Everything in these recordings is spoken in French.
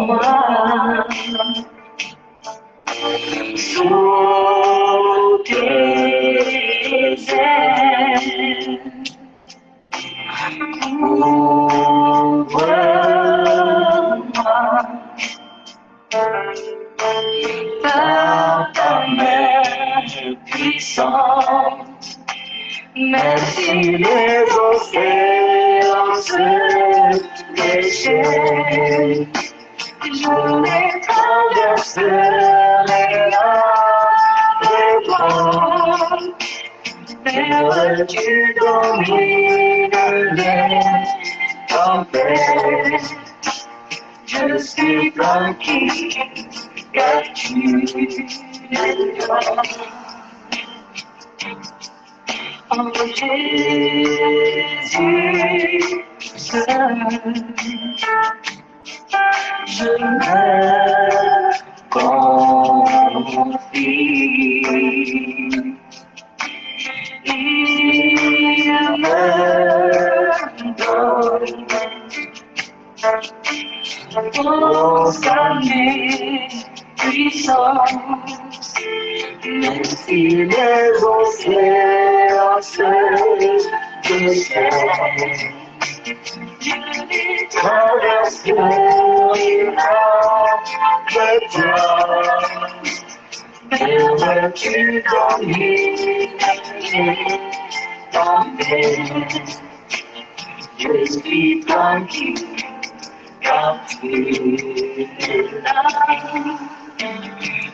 moi. Sous tes ailes, couvre-moi par ta main puissante. Même si les océans se déchaînent, je les traverserai avec toi. Père, tu domines les tempêtes. Je suis tranquille, car tu es là. Oh Jésus, seul, je me confie. Il me donne force à mes puissances, même si les océans se déchaînent, je les traverserai avec toi. Père, tu domines les tempêtes. Je suis tranquille, car tu es là.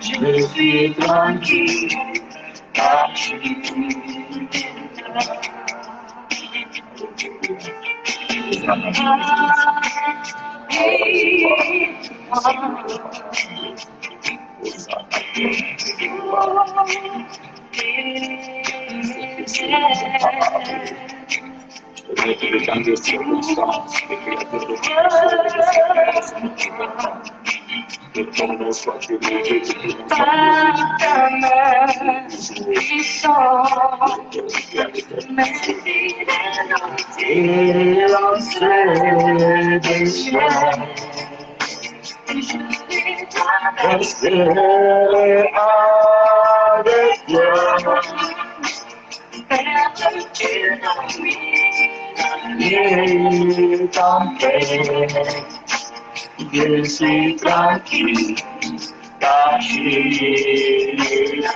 Je suis tranquille, car tu es là. Le temps de circonstances, le créateur de que ton nom soit élevé, que ton nom soit je suis tranquille, car tu es là.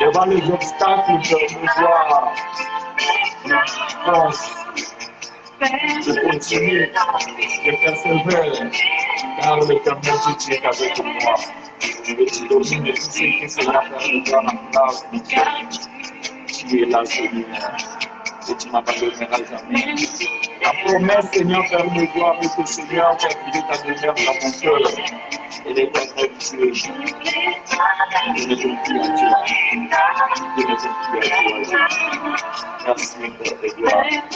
Devant les obstacles de pouvoir, je continue de persévérer, car l'Éternel tu es avec moi. Et tu domines tout ce qui sera faire de toi maintenant. Tu es là, Seigneur, et tu m'abandonneras jamais. La promesse, Seigneur, permet de voir avec le Seigneur, tu as trouvé ta demeure dans mon cœur. Et l'Éternel, tu es. Je ne peux plus à toi. Je ne peux plus à toi. Merci, Père de gloire. Merci,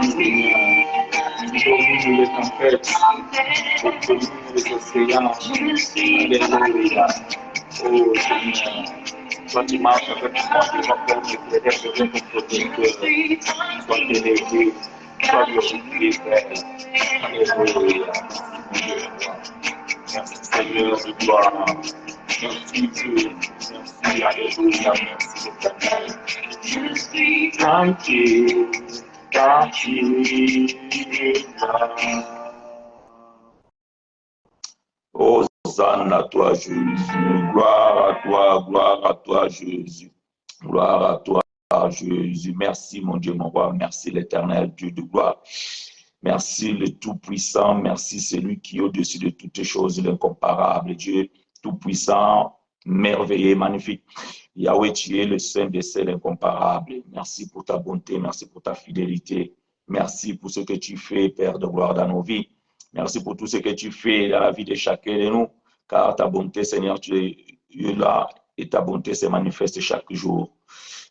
Seigneur. Tu domines les tempêtes. Tu domines les océans. Alléluia. Oh, Seigneur. Toi qui marches avec moi, tu vas faire des prières de ton protecteur. Sois élevé. Sois glorifié, Père. Alléluia. Merci, Seigneur de gloire. Merci, Dieu. Merci, Alléluia. Merci, Éternel. Je suis tranquille, car tu es là. Hosanna à toi, Jésus. Gloire à toi, Jésus. Gloire à toi, Jésus. Merci, mon Dieu, mon roi. Merci, l'Éternel, Dieu de gloire. Merci, le Tout-Puissant. Merci, celui qui est au-dessus de toutes choses, l'incomparable Dieu Tout-Puissant. merveilleux, magnifique. Yahweh, tu es le Saint des Saints, l'incomparable. Merci pour ta bonté, merci pour ta fidélité. Merci pour ce que tu fais, Père de gloire, dans nos vies. Merci pour tout ce que tu fais dans la vie de chacun de nous, car ta bonté, Seigneur, tu es là et ta bonté se manifeste chaque jour.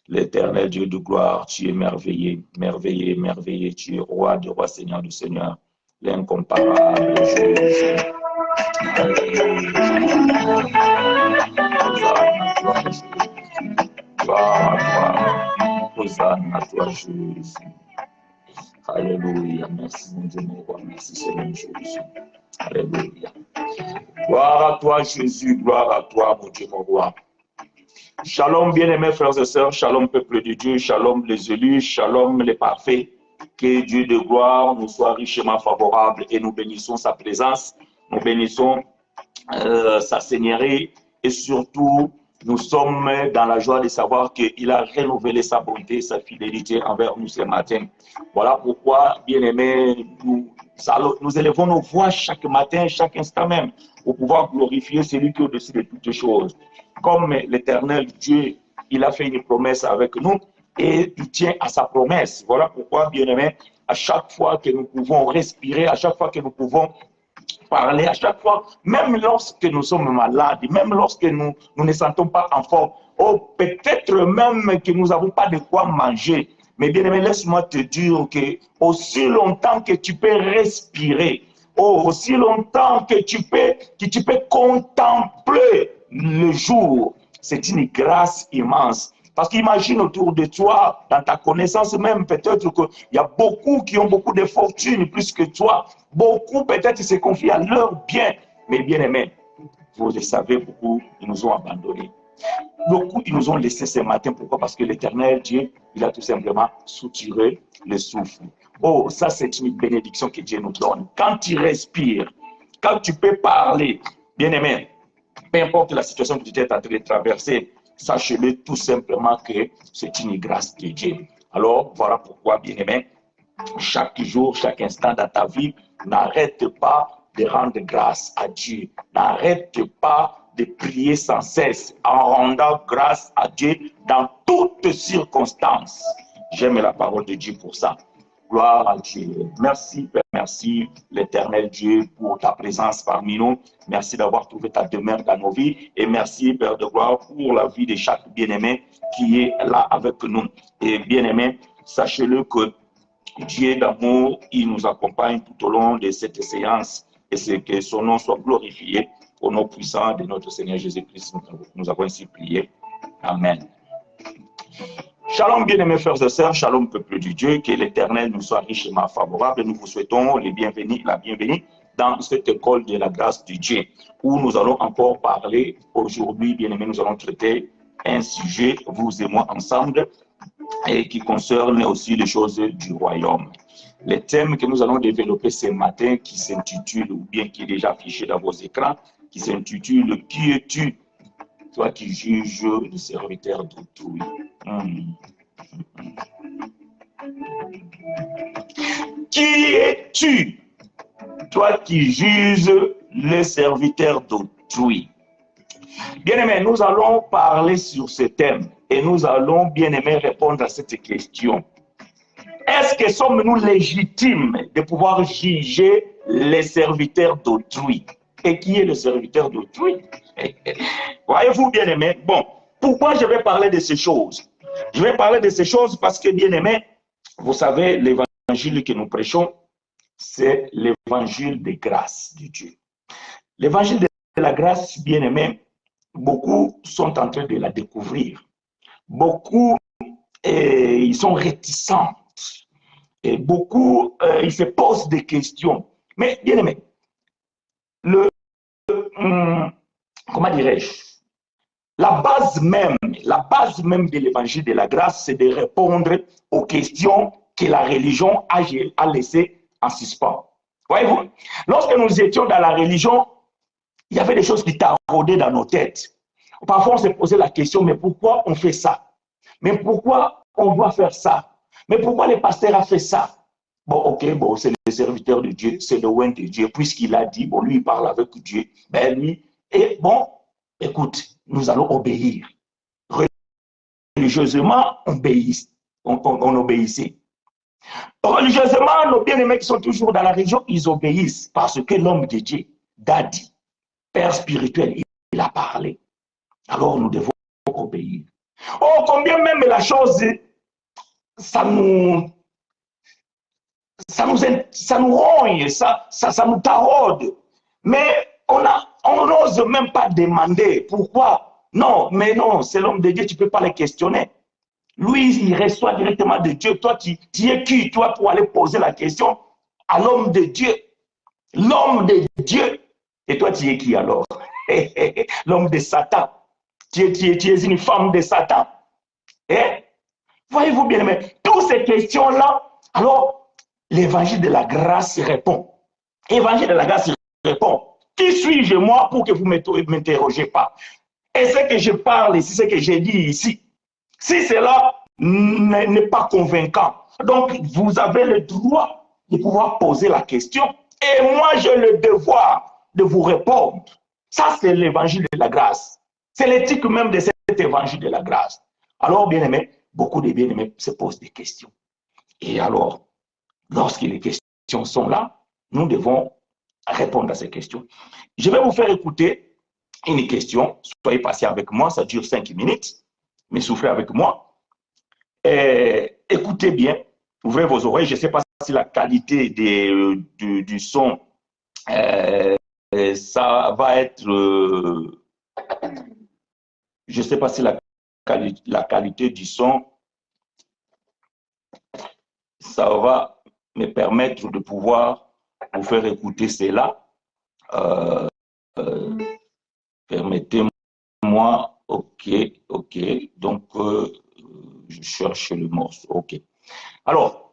L'éternel Dieu de gloire, tu es merveilleux, merveilleux, merveilleux. Tu es roi de roi, Seigneur du Seigneur, l'incomparable Jésus. Gloire à toi. Hosanna à toi, Jésus. Alléluia. Merci, mon Dieu, mon roi. Merci, Seigneur Jésus. Alléluia. Gloire à toi, Jésus. Gloire à toi, mon Dieu, mon roi. Shalom, bien-aimés frères et sœurs. Shalom, peuple de Dieu. Shalom, les élus. Shalom, les parfaits. Que Dieu de gloire nous soit richement favorable et nous bénissons sa présence. Nous bénissons sa seigneurie et surtout, nous sommes dans la joie de savoir qu'il a renouvelé sa bonté, sa fidélité envers nous ce matin. Voilà pourquoi, bien-aimés, nous élevons nos voix chaque matin, chaque instant même, pour pouvoir glorifier celui qui est au-dessus de toutes choses. Comme l'Éternel Dieu, il a fait une promesse avec nous et il tient à sa promesse. Voilà pourquoi, bien-aimés, à chaque fois que nous pouvons respirer, à chaque fois que nous pouvons parler, à chaque fois, même lorsque nous sommes malades, même lorsque nous ne sentons pas en forme, oh, peut-être même que nous n'avons pas de quoi manger. Mais bien aimé, laisse-moi te dire que aussi longtemps que tu peux respirer, oh, aussi longtemps que tu peux contempler le jour, c'est une grâce immense. Parce qu'imagine autour de toi, dans ta connaissance même, peut-être qu'il y a beaucoup qui ont beaucoup de fortune plus que toi. Beaucoup peut-être se confient à leur bien. Mais bien aimés, vous le savez, beaucoup, ils nous ont abandonnés. Beaucoup, ils nous ont laissés ce matin. Pourquoi? Parce que l'Éternel Dieu, il a tout simplement soutiré le souffle. Oh, ça c'est une bénédiction que Dieu nous donne. Quand tu respires, quand tu peux parler, bien aimé, peu importe la situation que tu es en train de traverser, sachez-le tout simplement que c'est une grâce de Dieu. Alors, voilà pourquoi, bien-aimé, chaque jour, chaque instant dans ta vie, n'arrête pas de rendre grâce à Dieu. N'arrête pas de prier sans cesse en rendant grâce à Dieu dans toutes circonstances. J'aime la parole de Dieu pour ça. Gloire à Dieu. Merci, Père, merci, l'Éternel Dieu, pour ta présence parmi nous. Merci d'avoir trouvé ta demeure dans nos vies. Et merci, Père de gloire, pour la vie de chaque bien-aimé qui est là avec nous. Et bien-aimé, sachez-le que Dieu d'amour, il nous accompagne tout au long de cette séance. Et c'est que son nom soit glorifié au nom puissant de notre Seigneur Jésus-Christ. Nous avons ainsi prié. Amen. Shalom, bien-aimés frères et sœurs, shalom, peuple du Dieu, que l'Éternel nous soit richement favorable. Nous vous souhaitons la bienvenue dans cette école de la grâce de Dieu, où nous allons encore parler aujourd'hui, bien-aimés, nous allons traiter un sujet, vous et moi ensemble, et qui concerne aussi les choses du royaume. Le thème que nous allons développer ce matin, qui s'intitule, ou bien qui est déjà affiché dans vos écrans, qui s'intitule « Qui es-tu, toi qui juges le serviteur d'autrui ?» Qui es-tu, toi qui juges le serviteur d'autrui? Bien-aimés, nous allons parler sur ce thème et nous allons, bien-aimés, répondre à cette question. Est-ce que sommes-nous légitimes de pouvoir juger les serviteurs d'autrui? Et qui est le serviteur d'autrui? Voyez-vous, bien-aimés? Bon, pourquoi je vais parler de ces choses? Je vais parler de ces choses parce que, bien-aimés, vous savez, l'évangile que nous prêchons, c'est l'évangile de grâce de Dieu. L'évangile de la grâce, bien-aimés, beaucoup sont en train de la découvrir. Beaucoup, ils sont réticents. Et beaucoup, ils se posent des questions. Mais, bien-aimés, comment dirais-je? La base même de l'évangile de la grâce, c'est de répondre aux questions que la religion a laissées en suspens. Voyez-vous, lorsque nous étions dans la religion, il y avait des choses qui taraudaient dans nos têtes. Parfois, on se posait la question, mais pourquoi on fait ça? Mais pourquoi on doit faire ça? Mais pourquoi le pasteur a fait ça? Bon, ok, bon, c'est le serviteur de Dieu, c'est le oint de Dieu, puisqu'il a dit, bon, lui, il parle avec Dieu, ben lui, et bon, écoute, nous allons obéir. Religieusement, on obéissait. Religieusement, nos bien-aimés qui sont toujours dans la religion, ils obéissent parce que l'homme de Dieu, Daddy, Père spirituel, il a parlé. Alors nous devons obéir. Oh, combien même la chose, ça nous, ça nous rogne, ça nous taraude. Mais on n'ose même pas demander pourquoi. Non, mais non, c'est l'homme de Dieu, tu ne peux pas le questionner. Lui, il reçoit directement de Dieu. Toi, tu es qui, toi, pour aller poser la question à l'homme de Dieu? L'homme de Dieu. Et toi, tu es qui alors? L'homme de Satan. Tu es une femme de Satan. Eh? Voyez-vous bien, mais toutes ces questions-là, alors, l'évangile de la grâce répond. L'évangile de la grâce répond. Qui suis-je moi pour que vous ne m'interrogez pas? Et ce que je parle ici, ce que j'ai dit ici, si cela n'est pas convaincant, donc vous avez le droit de pouvoir poser la question et moi j'ai le devoir de vous répondre. Ça, c'est l'évangile de la grâce. C'est l'éthique même de cet évangile de la grâce. Alors, bien-aimés, beaucoup de bien-aimés se posent des questions. Et alors, lorsque les questions sont là, nous devons répondre à ces questions. Je vais vous faire écouter une question. Soyez patient avec moi, ça dure 5 minutes, mais souffrez avec moi. Écoutez bien, ouvrez vos oreilles. Je ne sais pas si la qualité du son, ça va être... je ne sais pas si la qualité du son, ça va me permettre de pouvoir vous faire écouter cela. Permettez-moi, ok, donc je cherche le morceau, ok. Alors,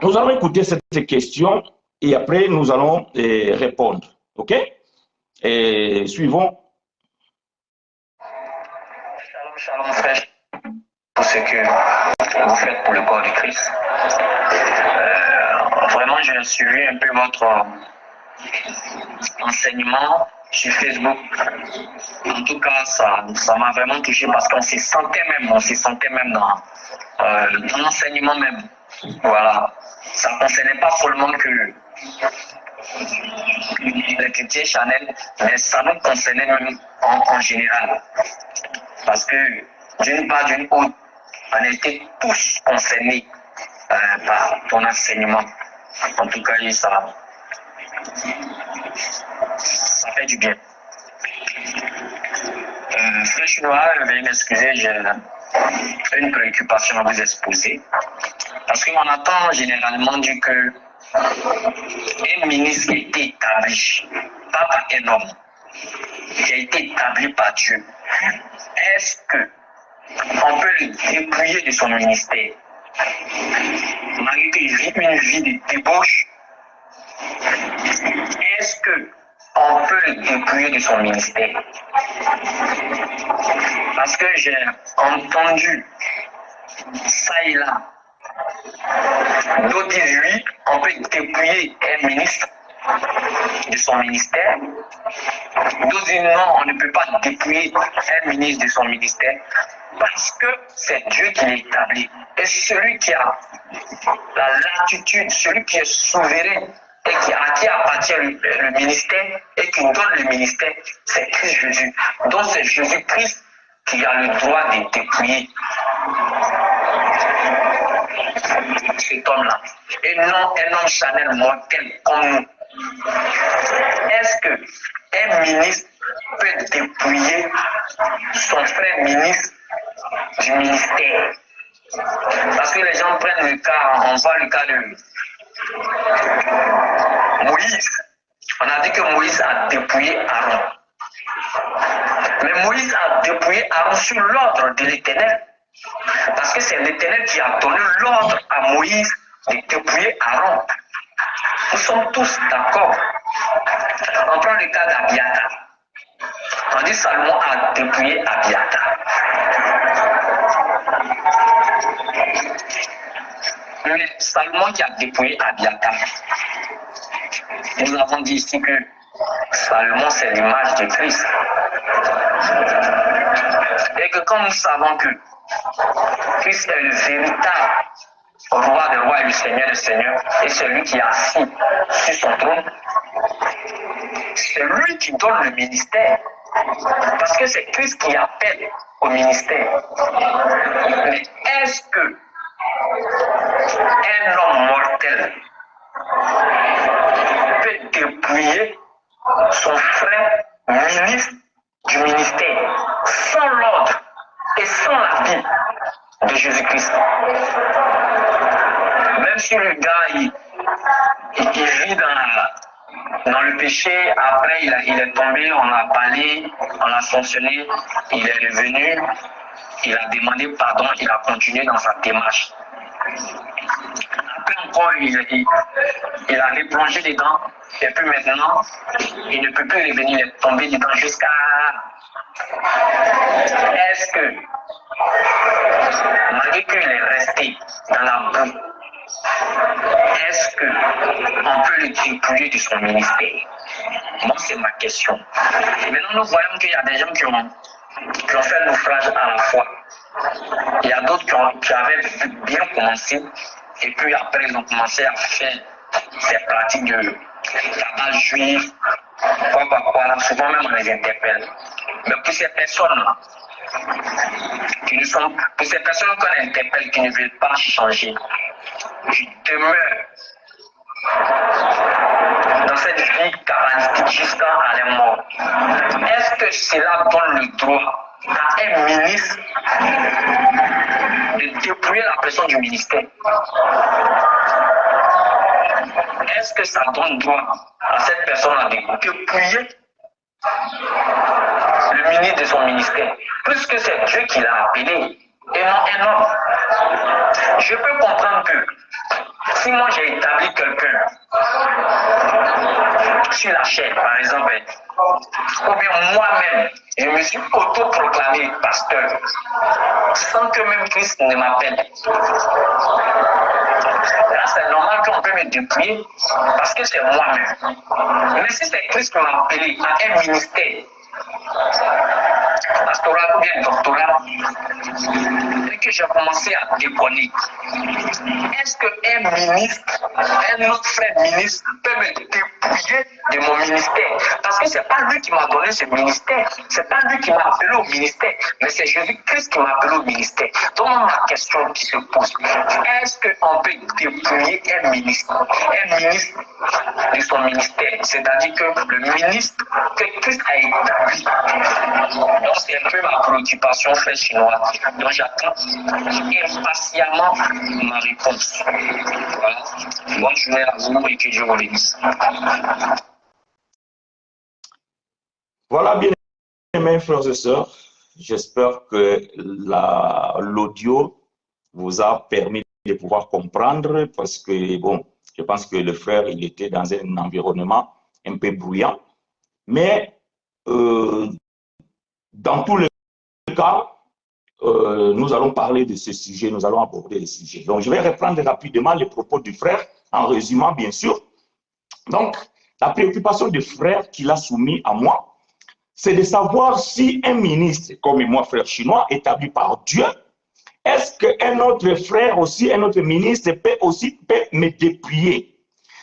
nous allons écouter cette question et après nous allons répondre, ok? Et suivons. Shalom, shalom frère, pour ce que vous faites pour le corps du Christ. Vraiment, j'ai suivi un peu votre enseignement sur Facebook. En tout cas, ça m'a vraiment touché parce qu'on se sentait même dans l'enseignement même. Voilà. Ça ne concernait pas seulement que les chrétiens Chanel, mais ça nous concernait même en général. Parce que d'une part, d'une autre, on était tous concernés par ton enseignement. En tout cas, ça fait du bien. Frère Chinois, veuillez m'excuser, j'ai une préoccupation à vous exposer. Parce qu'on entend généralement dire que un ministre qui a été établi, pas par un homme, qui a été établi par Dieu, est-ce qu'on peut le dépouiller de son ministère? Malgré qu'il vit une vie de débauche, est-ce qu'on peut le dépouiller de son ministère? Parce que j'ai entendu ça et là. D'autres disent oui, on peut dépouiller un ministre de son ministère. D'autres disent non, on ne peut pas dépouiller un ministre de son ministère parce que c'est Dieu qui l'établit. Et celui qui a la latitude, celui qui est souverain et à qui appartient le ministère et qui donne le ministère, c'est Christ Jésus. Donc c'est Jésus-Christ qui a le droit de dépouiller cet homme-là. Et non un homme Chanel mortel comme nous. Est-ce qu'un ministre peut dépouiller son frère ministre du ministère? Parce que les gens prennent le cas, on voit le cas de Moïse. On a dit que Moïse a dépouillé Aaron. Mais Moïse a dépouillé Aaron sur l'ordre de l'Éternel. Parce que c'est l'Éternel qui a donné l'ordre à Moïse de dépouiller Aaron. Nous sommes tous d'accord. On prend le cas d'Abiathar. On dit Salomon a dépouillé Abiathar. Mais Salomon qui a dépouillé Abiathar. Nous avons dit ici que Salomon, c'est l'image de Christ. Et que comme nous savons que Christ est le véritable roi des rois et le Seigneur des seigneurs, et celui qui est assis sur son trône, c'est lui qui donne le ministère. Parce que c'est Christ qui appelle au ministère. Mais est-ce que un homme mortel peut dépouiller son frère ministre du ministère sans l'ordre et sans l'avis de Jésus-Christ? Même si le gars il vit dans le péché, après il est tombé, on a parlé, on l'a sanctionné, il est revenu, il a demandé pardon, il a continué dans sa démarche. Après encore, il a replongé dedans, et puis maintenant, il ne peut plus revenir, il est tombé dedans jusqu'à... Est-ce que, malgré qu'il est resté dans la boue, est-ce qu'on peut le dépouiller de son ministère? Moi, c'est ma question. Maintenant, nous voyons qu'il y a des gens qui ont fait le naufrage à la fois. Il y a d'autres qui avaient bien commencé, et puis après, ils ont commencé à faire ces pratiques de tabac juif, souvent même on les interpelle. Mais pour ces personnes-là, pour ces personnes qu'on interpelle qui ne veulent pas changer, qui demeurent dans cette vie cabalistique jusqu'à la mort, est-ce que cela donne le droit à un ministre de dépouiller la personne du ministère? Est-ce que ça donne droit à cette personne-là de dépouiller le ministre de son ministère, puisque c'est Dieu qui l'a appelé et non un homme? Je peux comprendre que si moi j'ai établi quelqu'un sur la chaîne, par exemple, ou bien moi-même, je me suis autoproclamé pasteur, sans que même Christ ne m'appelle. Là, c'est normal qu'on peut me dépouiller parce que c'est moi-même. Mais si c'est Christ qui m'a appelé à un ministère, pastoral ou bien doctoral, et que j'ai commencé à déconner, est-ce qu'un ministre, un autre frère ministre peut me dépouiller de mon ministère? Parce que c'est pas lui qui m'a donné ce ministère, c'est pas lui qui m'a appelé au ministère, mais c'est Jésus-Christ qui m'a appelé au ministère. Donc ma question qui se pose, est-ce qu'on peut dépouiller un ministre de son ministère? C'est-à-dire que le ministre que Christ a établi. Donc c'est un peu ma préoccupation, frère chinois. Donc j'attends impatiemment ma réponse. Voilà. Bonne journée à vous et que Dieu vous bénisse. Voilà, bien aimés frères et sœurs, j'espère que l'audio vous a permis de pouvoir comprendre parce que, bon, je pense que le frère, il était dans un environnement un peu bruyant. Mais dans tous les cas, nous allons parler de ce sujet, nous allons aborder le sujet. Donc, je vais reprendre rapidement les propos du frère, en résumant, bien sûr. Donc, la préoccupation du frère qu'il a soumis à moi, c'est de savoir si un ministre, comme moi, frère chinois, établi par Dieu, est-ce qu'un autre frère aussi, un autre ministre peut me dépouiller?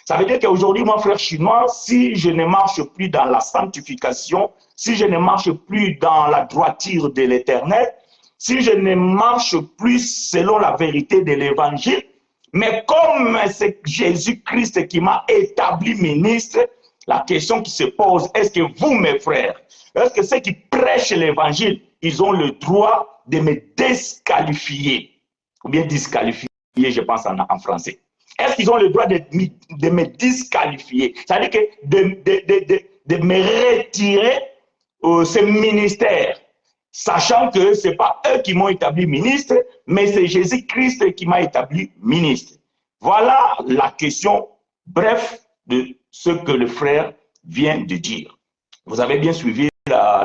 Ça veut dire qu'aujourd'hui, mon frère chinois, si je ne marche plus dans la sanctification, si je ne marche plus dans la droiture de l'Éternel, si je ne marche plus selon la vérité de l'Évangile, mais comme c'est Jésus-Christ qui m'a établi ministre, la question qui se pose, est-ce que vous, mes frères, est-ce que ceux qui prêchent l'Évangile, ils ont le droit de me disqualifier, ou bien disqualifier, je pense en français? Est-ce qu'ils ont le droit de me disqualifier? C'est-à-dire que de me retirer ce ministère, sachant que ce n'est pas eux qui m'ont établi ministre, mais c'est Jésus-Christ qui m'a établi ministre. Voilà la question, bref, de ce que le frère vient de dire. Vous avez bien suivi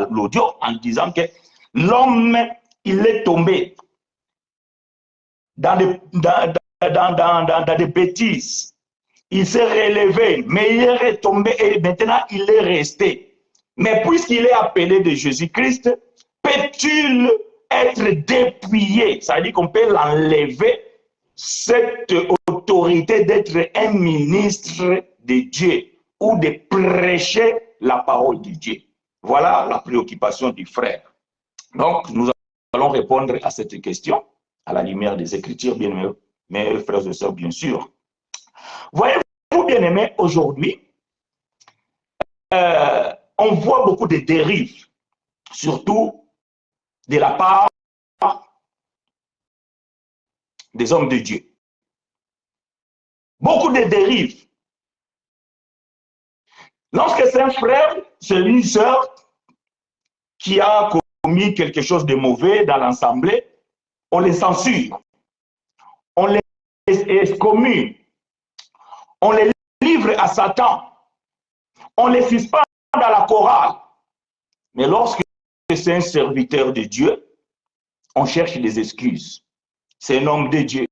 l'audio en disant que l'homme, il est tombé dans des bêtises. il s'est relevé, mais il est retombé et maintenant il est resté. Mais puisqu'il est appelé de Jésus-Christ, peut-il être dépouillé? Ça veut dire qu'on peut l'enlever, cette autorité d'être un ministre de Dieu ou de prêcher la parole de Dieu. Voilà la préoccupation du frère. Donc, nous allons répondre à cette question à la lumière des Écritures, bien aimés, mes frères et sœurs, bien sûr. Voyez-vous, bien aimés, aujourd'hui, on voit beaucoup de dérives, surtout de la part des hommes de Dieu. Beaucoup de dérives. Lorsque c'est un frère, c'est une sœur qui a commis quelque chose de mauvais dans l'assemblée, on les censure, on les excommune, on les livre à Satan, on les suspend dans la chorale. Mais lorsque c'est un serviteur de Dieu, on cherche des excuses. C'est un homme de Dieu.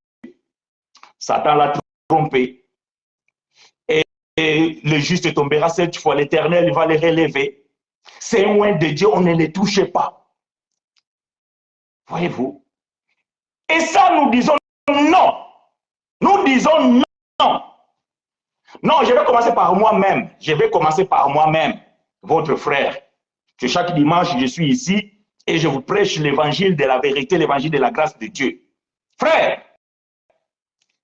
Satan l'a trompé. Et le juste tombera 7 fois. L'Éternel va les relever. C'est un oint de Dieu, on ne les touche pas. Voyez-vous? Et ça, nous disons non. Nous disons non. Non, je vais commencer par moi-même. Je vais commencer par moi-même, votre frère. Que chaque dimanche, je suis ici et je vous prêche l'évangile de la vérité, l'évangile de la grâce de Dieu. Frère,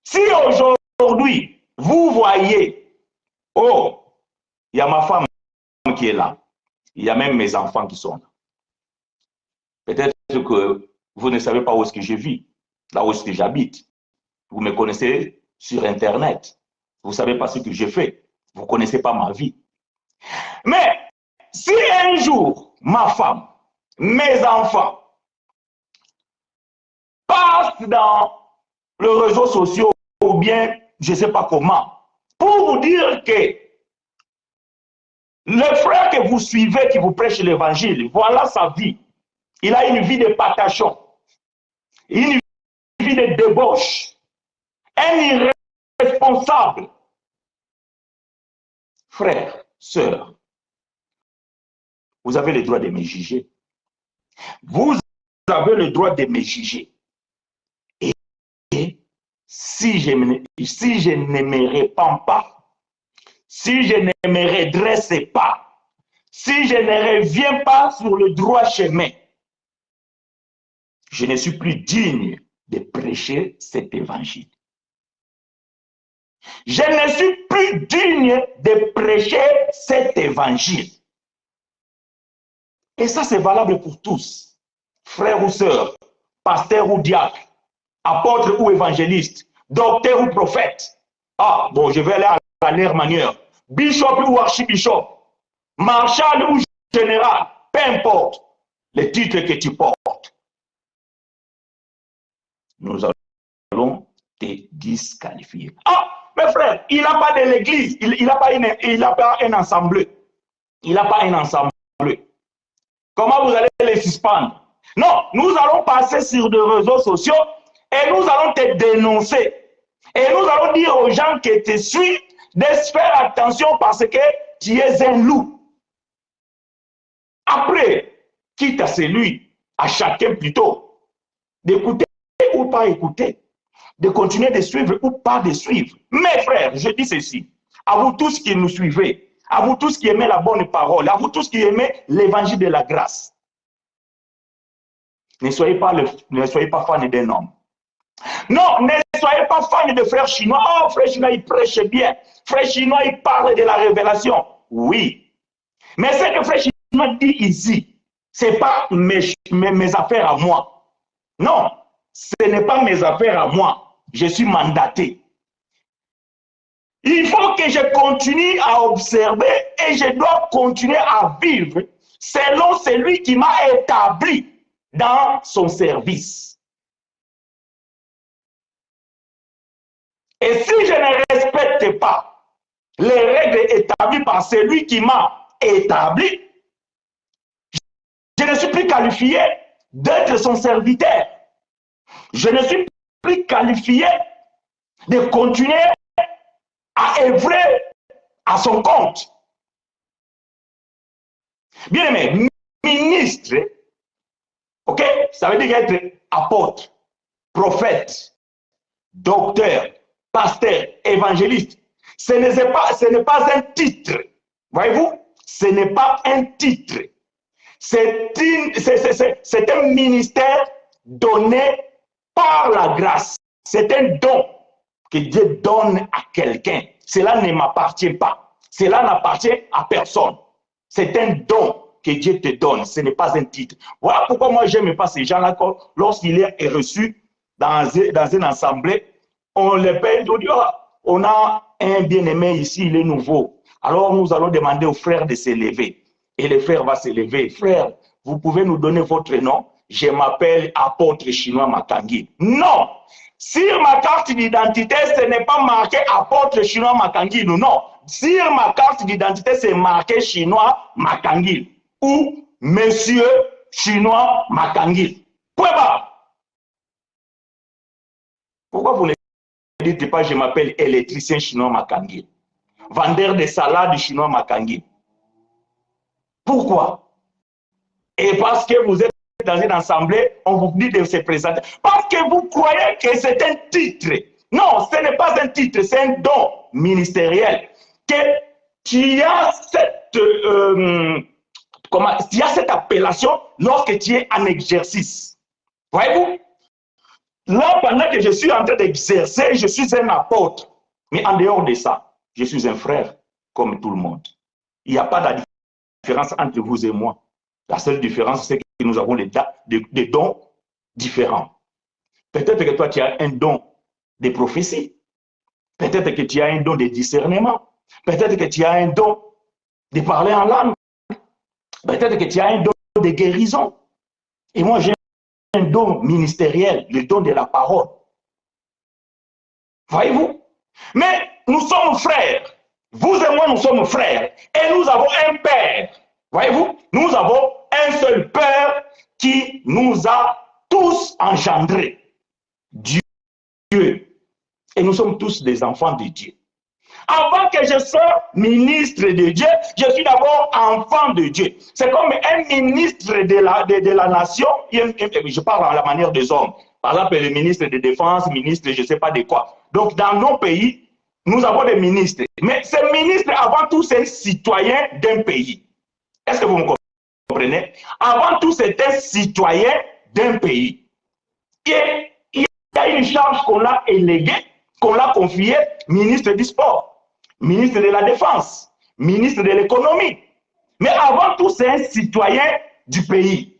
si aujourd'hui, vous voyez, oh, il y a ma femme qui est là, il y a même mes enfants qui sont là. Peut-être que vous ne savez pas où est-ce que je vis, là où est-ce que j'habite. Vous me connaissez sur Internet. Vous ne savez pas ce que je fais. Vous ne connaissez pas ma vie. Mais si un jour, ma femme, mes enfants passent dans les réseaux sociaux ou bien je ne sais pas comment, pour vous dire que le frère que vous suivez, qui vous prêche l'évangile, voilà sa vie. Il a une vie de patachon, une vie de débauche, un irresponsable. Frère, sœur, vous avez le droit de me juger. Vous avez le droit de me juger. Et si je ne me répands pas, si je ne me redresse pas, si je ne reviens pas sur le droit chemin, je ne suis plus digne de prêcher cet évangile. Je ne suis plus digne de prêcher cet évangile. Et ça, c'est valable pour tous, frères ou sœurs, pasteurs ou diacres, apôtres ou évangélistes, docteurs ou prophètes. Ah, bon, je vais aller à leur manière. Bishop ou archibishop, marshal ou général, peu importe le titre que tu portes. Nous allons te disqualifier. Ah, mes frères, il n'a pas de l'église, il n'a pas un ensemble. Il n'a pas un ensemble. Comment vous allez les suspendre? Non, nous allons passer sur des réseaux sociaux et nous allons te dénoncer. Et nous allons dire aux gens qui te suivent de faire attention parce que tu es un loup. Après, quitte à celui, à chacun plutôt, d'écouter ou pas écouter, de continuer de suivre ou pas de suivre. Mes frères, je dis ceci, à vous tous qui nous suivez, à vous tous qui aimez la bonne parole, à vous tous qui aimez l'évangile de la grâce. Ne soyez pas fans d'un homme. Non, ne soyez pas fans de frère chinois. Oh, frère chinois, il prêche bien. Frère chinois, il parle de la révélation. Oui. Mais ce que frère chinois dit ici, ce n'est pas mes affaires à moi. Non, ce n'est pas mes affaires à moi. Je suis mandaté. Il faut que je continue à observer et je dois continuer à vivre selon celui qui m'a établi dans son service. Et si je ne respecte pas les règles établies par celui qui m'a établi, je ne suis plus qualifié d'être son serviteur. Je ne suis plus qualifié de continuer à œuvrer à son compte. Bien aimé, ministre, ok, ça veut dire être apôtre, prophète, docteur, pasteur, évangéliste. Ce n'est pas un titre. Voyez-vous, ce n'est pas un titre. C'est un ministère donné par la grâce. C'est un don que Dieu donne à quelqu'un. Cela ne m'appartient pas. Cela n'appartient à personne. C'est un don que Dieu te donne. Ce n'est pas un titre. Voilà pourquoi moi, je n'aime pas ces gens-là. Lorsqu'il est reçu dans une assemblée, on les paye, on dit, oh, on a un bien-aimé ici, il est nouveau. Alors nous allons demander aux frères de se lever. Et le frère va se lever. Frère, vous pouvez nous donner votre nom? Je m'appelle apôtre chinois Makangi. Non! Sur ma carte d'identité, ce n'est pas marqué apôtre chinois Makangi. Non. Sur ma carte d'identité, c'est marqué chinois Makangi. Ou monsieur chinois Makangi. Point barre. Pourquoi vous ne dites pas je m'appelle électricien chinois Makangi? Vendeur de salades chinois Makangi. Pourquoi? Et parce que vous êtes dans une assemblée, on vous dit de se présenter. Parce que vous croyez que c'est un titre. Non, ce n'est pas un titre, c'est un don ministériel. Que tu as cette appellation lorsque tu es en exercice. Voyez-vous? Là, pendant que je suis en train d'exercer, je suis un apôtre. Mais en dehors de ça, je suis un frère, comme tout le monde. Il n'y a pas de différence entre vous et moi. La seule différence, c'est que nous avons des dons différents. Peut-être que toi, tu as un don de prophétie. Peut-être que tu as un don de discernement. Peut-être que tu as un don de parler en langue. Peut-être que tu as un don de guérison. Et moi, j'ai un don ministériel, le don de la parole. Voyez-vous? Mais nous sommes frères. Vous et moi, nous sommes frères. Et nous avons un père. Voyez-vous? Nous avons un seul père qui nous a tous engendrés. Dieu. Et nous sommes tous des enfants de Dieu. Avant que je sois ministre de Dieu, je suis d'abord enfant de Dieu. C'est comme un ministre de la nation. Je parle à la manière des hommes. Par exemple, le ministre de défense, ministre je ne sais pas de quoi. Donc, dans nos pays, nous avons des ministres. Mais ces ministres, avant tout, c'est citoyen d'un pays. Est-ce que vous me comprenez? Avant tout, c'est un citoyen d'un pays. Et il y a une charge qu'on a éléguée, qu'on a confiée, ministre du sport, ministre de la défense, ministre de l'économie. Mais avant tout, c'est un citoyen du pays.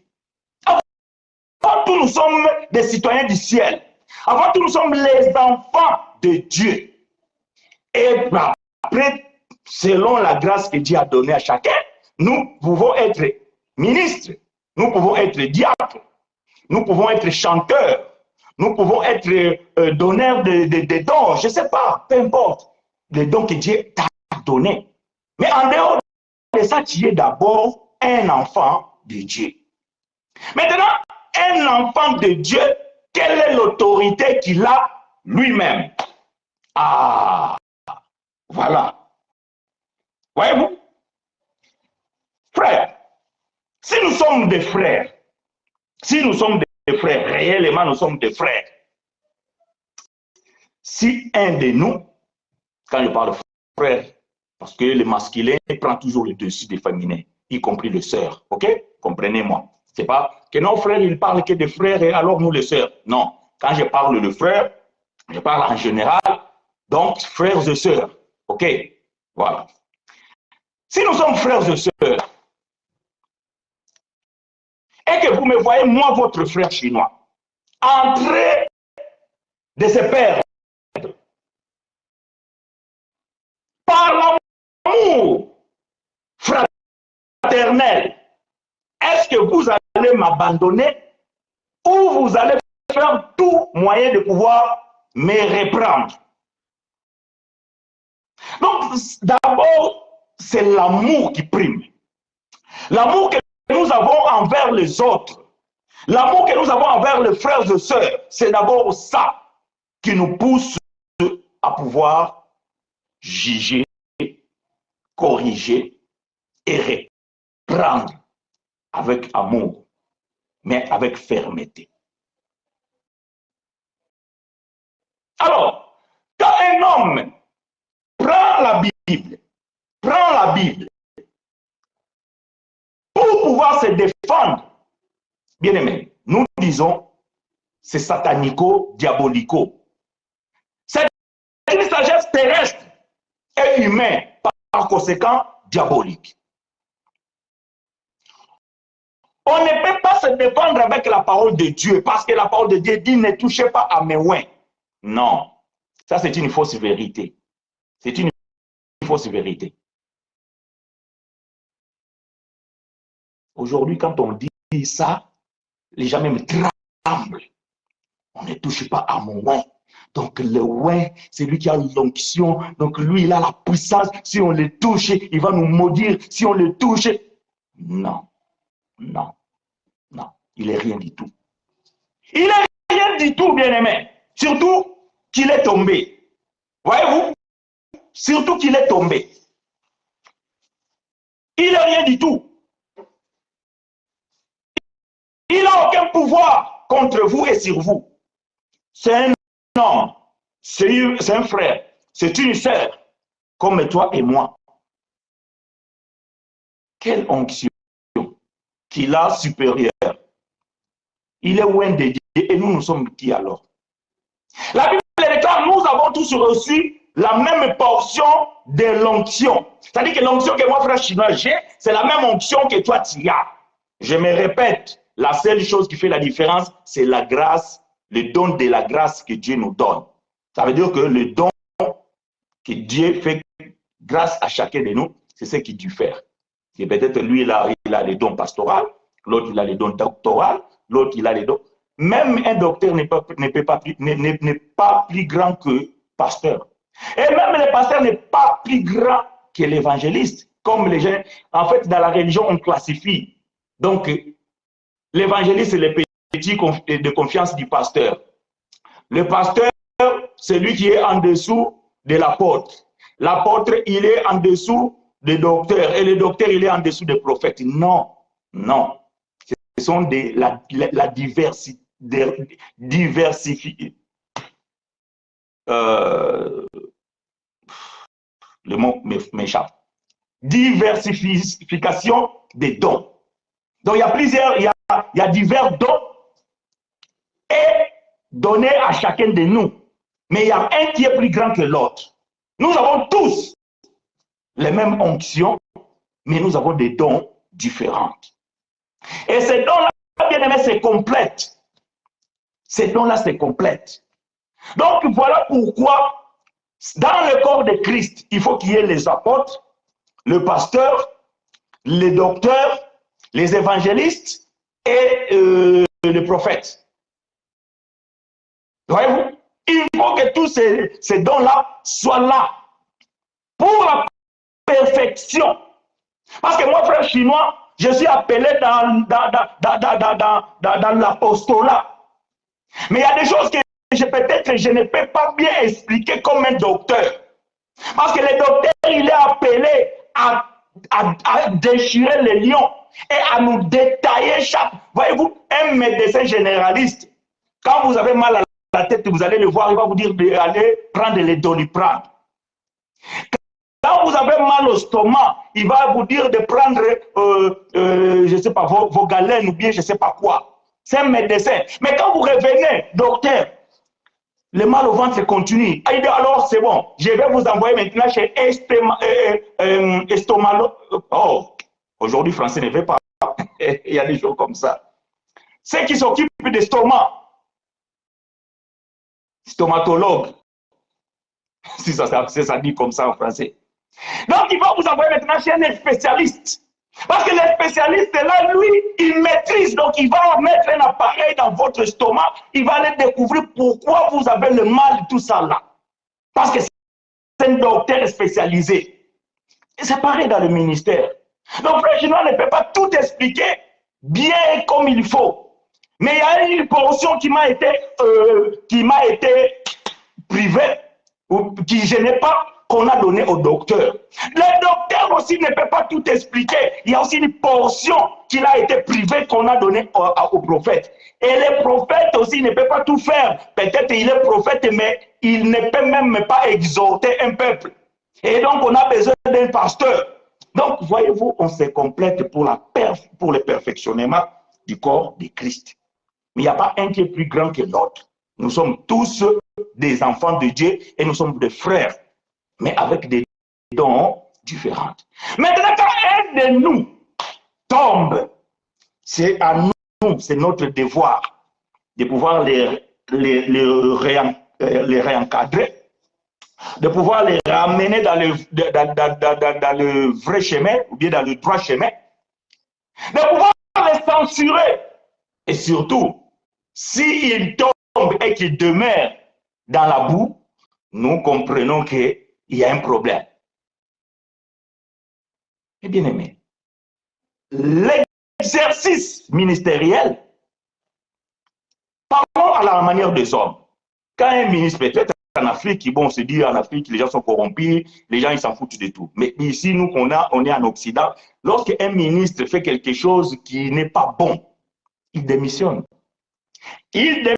Avant tout, nous sommes des citoyens du ciel. Avant tout, nous sommes les enfants de Dieu. Et après, selon la grâce que Dieu a donnée à chacun, nous pouvons être ministres, nous pouvons être diacres, nous pouvons être chanteurs, nous pouvons être donneurs de dons, je ne sais pas, peu importe, les dons que Dieu t'a donnés. Mais en dehors de ça, tu es d'abord un enfant de Dieu. Maintenant, un enfant de Dieu, quelle est l'autorité qu'il a lui-même? Ah, voilà. Voyez-vous? Frères, si nous sommes des frères, réellement nous sommes des frères. Si un de nous, quand je parle de frère, parce que le masculin prend toujours le dessus des féminins, y compris les sœurs, ok? Comprenez-moi. C'est pas que nos frères, ils parlent que des frères et alors nous les sœurs. Non. Quand je parle de frères, je parle en général, donc frères et sœurs, ok? Voilà. Si nous sommes frères et sœurs, et que vous me voyez, moi, votre frère chinois, entrer de se perdre par l'amour fraternel, est-ce que vous allez m'abandonner ou vous allez faire tout moyen de pouvoir me reprendre? Donc, d'abord, c'est l'amour qui prime. L'amour que nous avons envers les autres, l'amour que nous avons envers les frères et sœurs, c'est d'abord ça qui nous pousse à pouvoir, juger, corriger et reprendre avec amour, mais avec fermeté. Alors, quand un homme prend la Bible, pour pouvoir se défendre, bien aimé, nous disons, c'est satanico-diabolico. C'est une sagesse terrestre et humaine, par conséquent, diabolique. On ne peut pas se défendre avec la parole de Dieu, parce que la parole de Dieu dit, ne touchez pas à mes oins. Non, ça c'est une fausse vérité. C'est une fausse vérité. Aujourd'hui, quand on dit ça, les gens même tremblent. On ne touche pas à mon oin. Donc le oin, c'est lui qui a l'onction. Donc lui, il a la puissance. Si on le touche, il va nous maudire. Si on le touche, non, non, non. Il n'est rien du tout. Il n'est rien du tout, bien-aimé. Surtout qu'il est tombé. Voyez-vous? Surtout qu'il est tombé. Il n'est rien du tout. Il n'a aucun pouvoir contre vous et sur vous. C'est un homme, c'est un frère, c'est une sœur, comme toi et moi. Quelle onction qu'il a supérieure. Il est loin de Dieu et nous sommes qui alors? La Bible déclare, nous avons tous reçu la même portion de l'onction. C'est-à-dire que l'onction que moi, frère chinois, j'ai, c'est la même onction que toi, tu as. Je me répète, la seule chose qui fait la différence, c'est la grâce, le don de la grâce que Dieu nous donne. Ça veut dire que le don que Dieu fait grâce à chacun de nous, c'est ce qu'il dû faire. Et peut-être lui, il a les dons pastoraux, l'autre, il a les dons doctoraux, l'autre, il a les dons. Même un docteur n'est pas plus grand que pasteur. Et même le pasteur n'est pas plus grand que l'évangéliste. Comme les gens, en fait, dans la religion, on classifie. Donc, l'évangéliste, c'est le petit de confiance du pasteur. Le pasteur, c'est lui qui est en dessous de l'apôtre. L'apôtre, il est en dessous des docteurs. Et le docteur, il est en dessous des prophètes. Non, non. Ce sont la diversité. Le mot m'échappe. Diversification des dons. Donc, il y a plusieurs, il y a divers dons et donnés à chacun de nous. Mais il y a un qui est plus grand que l'autre. Nous avons tous les mêmes onctions, mais nous avons des dons différents. Et ces dons-là, bien aimé, c'est complète. Ces dons-là, c'est complète. Donc, voilà pourquoi, dans le corps de Christ, il faut qu'il y ait les apôtres, le pasteur, les docteurs, les évangélistes et les prophètes. Voyez-vous? Il faut que tous ces dons-là soient là pour la perfection. Parce que moi, frère chinois, je suis appelé dans l'apostolat. Mais il y a des choses que peut-être je ne peux pas bien expliquer comme un docteur. Parce que le docteur, il est appelé à déchirer les lions et à nous détailler chaque... Voyez-vous, un médecin généraliste, quand vous avez mal à la tête, vous allez le voir, il va vous dire d'aller prendre les Doliprane. Quand vous avez mal au stomac, il va vous dire de prendre, je ne sais pas, vos galènes ou bien je ne sais pas quoi. C'est un médecin. Mais quand vous revenez, docteur, le mal au ventre continue. Alors c'est bon, je vais vous envoyer maintenant chez estomalo. Oh, aujourd'hui, français ne veut pas. Il y a des choses comme ça. Ceux qui s'occupent d'estomac, stomatologue, si ça dit comme ça en français. Donc, il va vous envoyer maintenant chez un spécialiste. Parce que le spécialiste, là, lui, il maîtrise. Donc, il va mettre un appareil dans votre estomac. Il va aller découvrir pourquoi vous avez le mal, tout ça là. Parce que c'est un docteur spécialisé. Et c'est pareil dans le ministère. Donc, frère Chinois ne peut pas tout expliquer bien comme il faut. Mais il y a une portion qui m'a été privée, ou qui je n'ai pas qu'on a donné au docteur. Le docteur aussi ne peut pas tout expliquer. Il y a aussi une portion qu'il a été privé qu'on a donnée au prophète. Et le prophète aussi ne peut pas tout faire. Peut-être il est prophète, mais il ne peut même pas exhorter un peuple. Et donc, on a besoin d'un pasteur. Donc, voyez-vous, on se complète pour le perfectionnement du corps de Christ. Mais il n'y a pas un qui est plus grand que l'autre. Nous sommes tous des enfants de Dieu et nous sommes des frères, mais avec des dons différents. Maintenant, quand un de nous tombe, c'est à nous, c'est notre devoir de pouvoir les réencadrer, de pouvoir les ramener dans le vrai chemin, ou bien dans le droit chemin, de pouvoir les censurer. Et surtout, s'ils tombent et qu'ils demeurent dans la boue, nous comprenons qu'il y a un problème. Et bien aimé, l'exercice ministériel, parlons à la manière des hommes. Quand un ministre, peut-être en Afrique, bon, on se dit en Afrique, les gens sont corrompus, les gens ils s'en foutent de tout. Mais ici, nous, on est en Occident, lorsqu'un ministre fait quelque chose qui n'est pas bon, il démissionne. Il démissionne.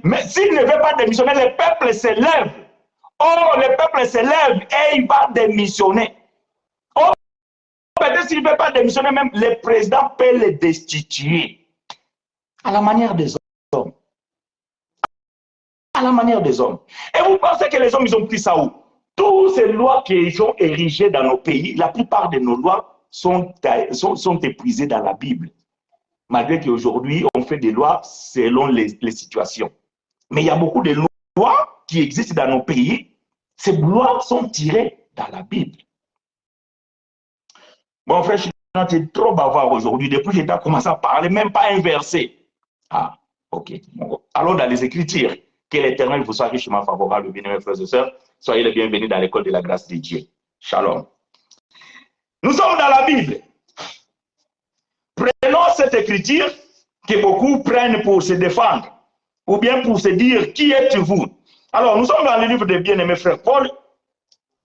Mais s'il ne veut pas démissionner, le peuple se lève. Oh, le peuple se lève et il va démissionner. Oh, peut-être s'il ne veut pas démissionner, même le président peut le destituer. À la manière des hommes. À la manière des hommes. Et vous pensez que les hommes, ils ont pris ça où? Toutes ces lois qui sont érigées dans nos pays, la plupart de nos lois sont épuisées dans la Bible. Malgré qu'aujourd'hui, on fait des lois selon les situations. Mais il y a beaucoup de lois qui existent dans nos pays. Ces lois sont tirées dans la Bible. Bon, frère, je suis trop bavard aujourd'hui. Depuis que j'ai commencé à parler, même pas un verset. Ah, ok. Bon, allons dans les Écritures. Que l'Éternel vous soit richement favorable, bien-aimés frères et sœurs. Soyez les bienvenus dans l'école de la grâce de Dieu. Shalom. Nous sommes dans la Bible. Prenons cette écriture que beaucoup prennent pour se défendre ou bien pour se dire qui êtes-vous. Alors, nous sommes dans le livre de bien-aimé frère Paul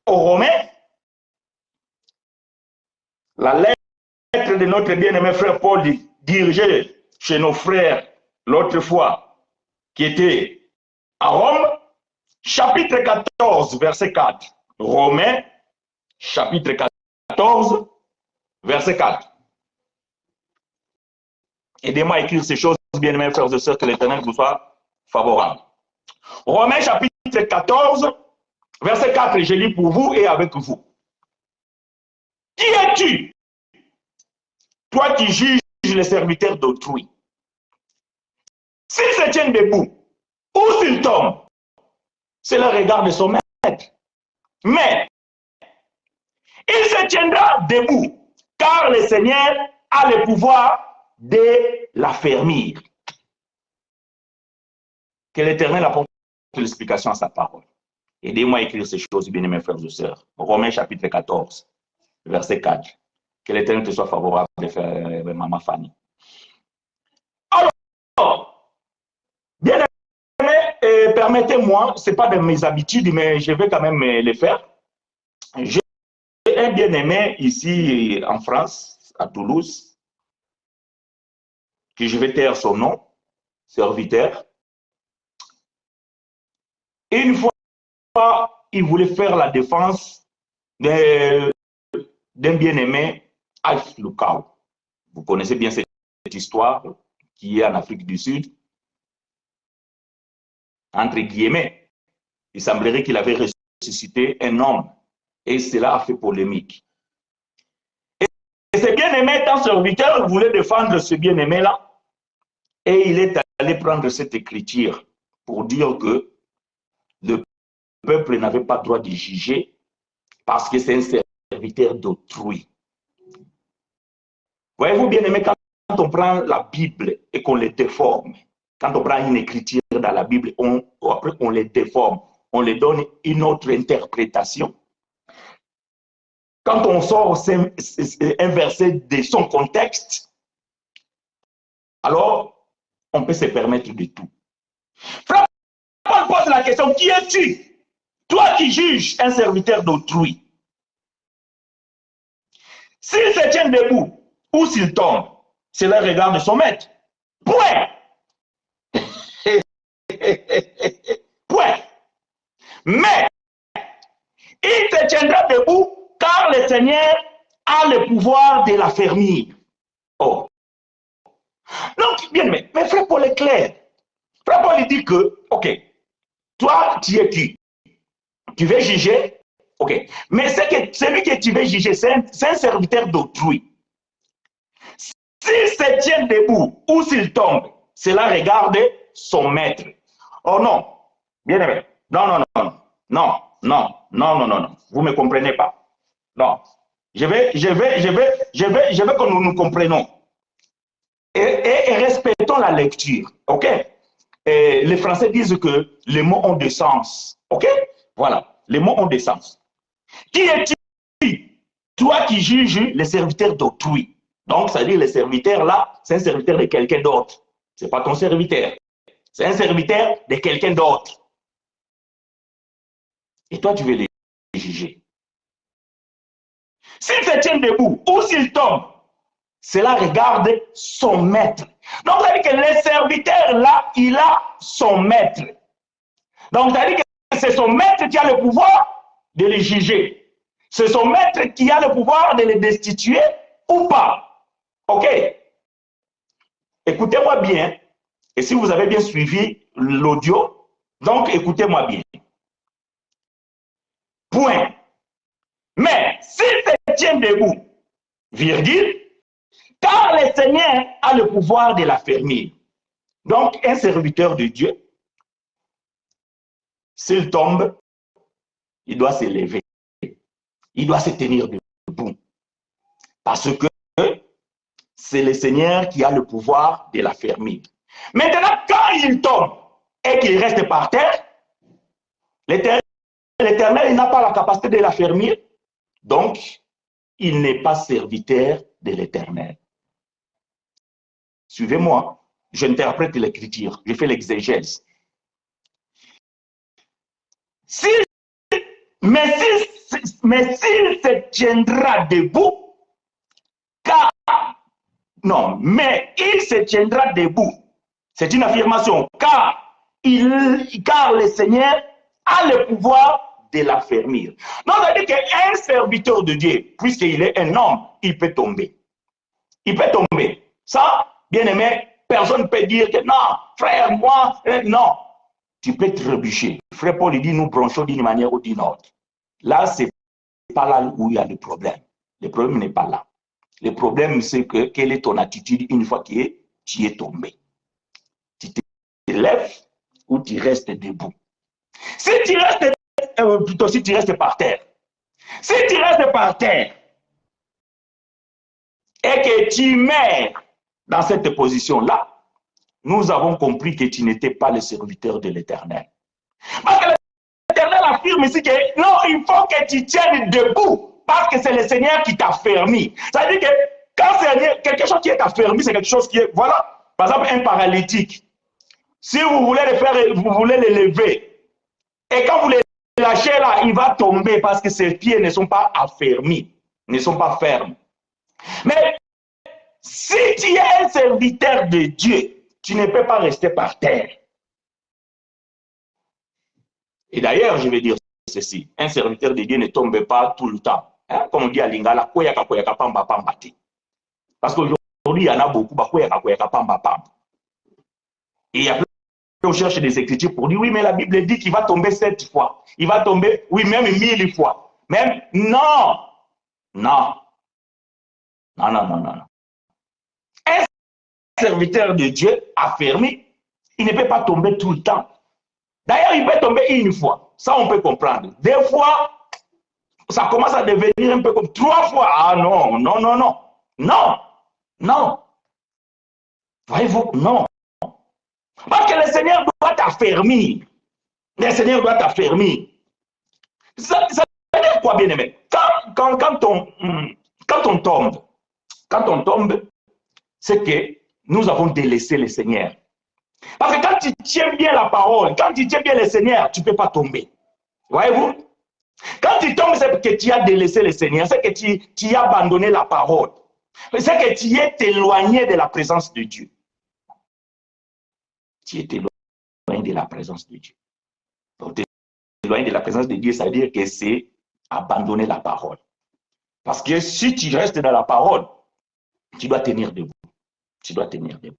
aux Romains. La lettre de notre bien-aimé frère Paul dirigée chez nos frères l'autre fois qui était à Rome, chapitre 14, verset 4. Romains, chapitre 14, verset 4. Aidez-moi à écrire ces choses, bien-aimés frères et sœurs, que l'Éternel vous soit favorable. Romains, chapitre 14, verset 4, je lis pour vous et avec vous. Qui es-tu, toi qui juges les serviteurs d'autrui? S'ils se tiennent debout, ou s'ils tombent, c'est le regard de son maître. Mais il se tiendra debout, car le Seigneur a le pouvoir de l'affermir. Que l'Éternel apporte l'explication à sa parole. Aidez-moi à écrire ces choses, bien-aimés frères et sœurs. Romains chapitre 14, verset 4. Que l'Éternel te soit favorable, maman Fanny. Alors, bien-aimés, permettez-moi, ce n'est pas de mes habitudes, mais je vais quand même les faire. J'ai un bien-aimé ici en France, à Toulouse, que je vais taire son nom, serviteur. Une fois, il voulait faire la défense d'un bien-aimé, Alf Lukau. Vous connaissez bien cette histoire qui est en Afrique du Sud. Entre guillemets, il semblerait qu'il avait ressuscité un homme et cela a fait polémique. Et ce bien-aimé, étant serviteur, voulait défendre ce bien-aimé-là et il est allé prendre cette écriture pour dire que le peuple n'avait pas droit de juger parce que c'est un serviteur d'autrui. Voyez-vous, bien-aimé, quand on prend la Bible et qu'on les déforme, quand on prend une écriture dans la Bible, après on les déforme, on les donne une autre interprétation. Quand on sort un verset de son contexte, alors on peut se permettre de tout. Frère, Paul pose la question, qui es-tu? Toi qui juges un serviteur d'autrui, s'il se tient debout ou s'il tombe, c'est le regard de son maître. Point. Point. Mais il se tiendra debout car le Seigneur a le pouvoir de l'affermir. Oh. Donc, bien, mais frère Paul est clair. Frère Paul il dit que, ok, toi, tu es qui? Tu veux juger? Ok. Mais celui que tu veux juger, c'est un serviteur d'autrui. S'il se tient debout ou s'il tombe, cela regarde son maître. Oh non, bien aimé. Non, non, non, non, non, non, non, non, non. Vous ne me comprenez pas. Non. Je veux que nous nous comprenions. Et respectons la lecture. OK? Et les Français disent que les mots ont des sens. OK? Voilà. Les mots ont des sens. Qui es-tu? Toi qui juges les serviteurs d'autrui. Donc, ça veut dire le serviteur là, c'est un serviteur de quelqu'un d'autre. Ce n'est pas ton serviteur. C'est un serviteur de quelqu'un d'autre. Et toi, tu veux les juger. S'il se tient debout ou s'il tombe, cela regarde son maître. Donc, ça veut dire que le serviteur là, il a son maître. Donc, ça veut dire que c'est son maître qui a le pouvoir de les juger. C'est son maître qui a le pouvoir de les destituer ou pas. OK? Écoutez-moi bien. Et si vous avez bien suivi l'audio, donc écoutez-moi bien. Point. Mais s'il se tient debout, virgule, car le Seigneur a le pouvoir de l'affermir. Donc, un serviteur de Dieu, s'il tombe, il doit se lever. Il doit se tenir debout. Parce que c'est le Seigneur qui a le pouvoir de l'affermir. Maintenant, quand il tombe et qu'il reste par terre, l'Éternel n'a pas la capacité de l'affermir. Donc, il n'est pas serviteur de l'Éternel. Suivez-moi, j'interprète l'Écriture, je fais l'exégèse. Mais s'il se tiendra debout, mais il se tiendra debout. C'est une affirmation, car le Seigneur a le pouvoir de l'affermir. Donc, ça veut dire qu'un serviteur de Dieu, puisqu'il est un homme, il peut tomber. Il peut tomber. Ça, bien aimé, personne ne peut dire que non, frère, moi, non. Tu peux trébucher. Frère Paul, il dit, nous branchons d'une manière ou d'une autre. Là, ce n'est pas là où il y a le problème. Le problème n'est pas là. Le problème, c'est que quelle est ton attitude une fois que tu es tombé? Tu te lèves ou tu restes debout? Si tu restes, plutôt si tu restes par terre. Si tu restes par terre et que tu meurs dans cette position-là, nous avons compris que tu n'étais pas le serviteur de l'Éternel. Parce que l'Éternel affirme ici que non, il faut que tu tiennes debout parce que c'est le Seigneur qui t'a fermé. Ça veut dire que quand c'est quelque chose qui est affermi, c'est quelque chose qui est, voilà, par exemple un paralytique. Si vous voulez le faire, vous voulez le lever, et quand vous le lâchez là, il va tomber parce que ses pieds ne sont pas affermis, ne sont pas fermes. Mais si tu es un serviteur de Dieu, tu ne peux pas rester par terre. Et d'ailleurs, je vais dire ceci, un serviteur de Dieu ne tombe pas tout le temps. Hein? Comme on dit à Lingala, parce qu'aujourd'hui, il y en a beaucoup, et il y a plein on cherche des écritures pour dire, oui, mais la Bible dit qu'il va tomber 7 fois. Il va tomber, oui, même 1000 fois. Même, non. Non. Non, non, non, non. Un serviteur de Dieu affermi, il ne peut pas tomber tout le temps. D'ailleurs, il peut tomber une fois. Ça, on peut comprendre. 2 fois, ça commence à devenir un peu comme 3 fois. Ah non, non, non, non. Non. Non. Voyez-vous, non. Parce que le Seigneur doit t'affermir. Le Seigneur doit t'affermir. Ça veut dire quoi, bien aimé? Quand on tombe, c'est que nous avons délaissé le Seigneur. Parce que quand tu tiens bien la parole, quand tu tiens bien le Seigneur, tu ne peux pas tomber. Voyez-vous? Quand tu tombes, c'est que tu as délaissé le Seigneur, c'est que tu as abandonné la parole. C'est que tu es éloigné de la présence de Dieu. Tu es éloigné de la présence de Dieu. Donc, éloigné de la présence de Dieu, ça veut dire que c'est abandonner la parole. Parce que si tu restes dans la parole, tu dois tenir debout. Tu dois tenir debout.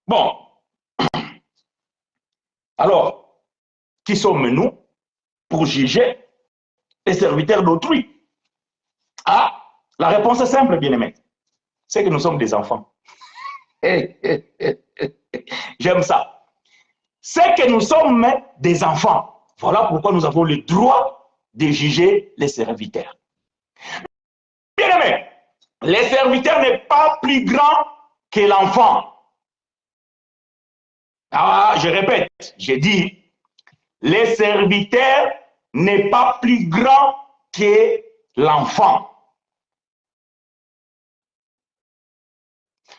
Bon. Alors, qui sommes-nous pour juger les serviteurs d'autrui? Ah, la réponse est simple, bien-aimé. C'est que nous sommes des enfants. J'aime ça. C'est que nous sommes des enfants. Voilà pourquoi nous avons le droit de juger les serviteurs. Bien-aimé, le serviteur n'est pas plus grand que l'enfant. Ah, je répète, j'ai dit, le serviteur n'est pas plus grand que l'enfant.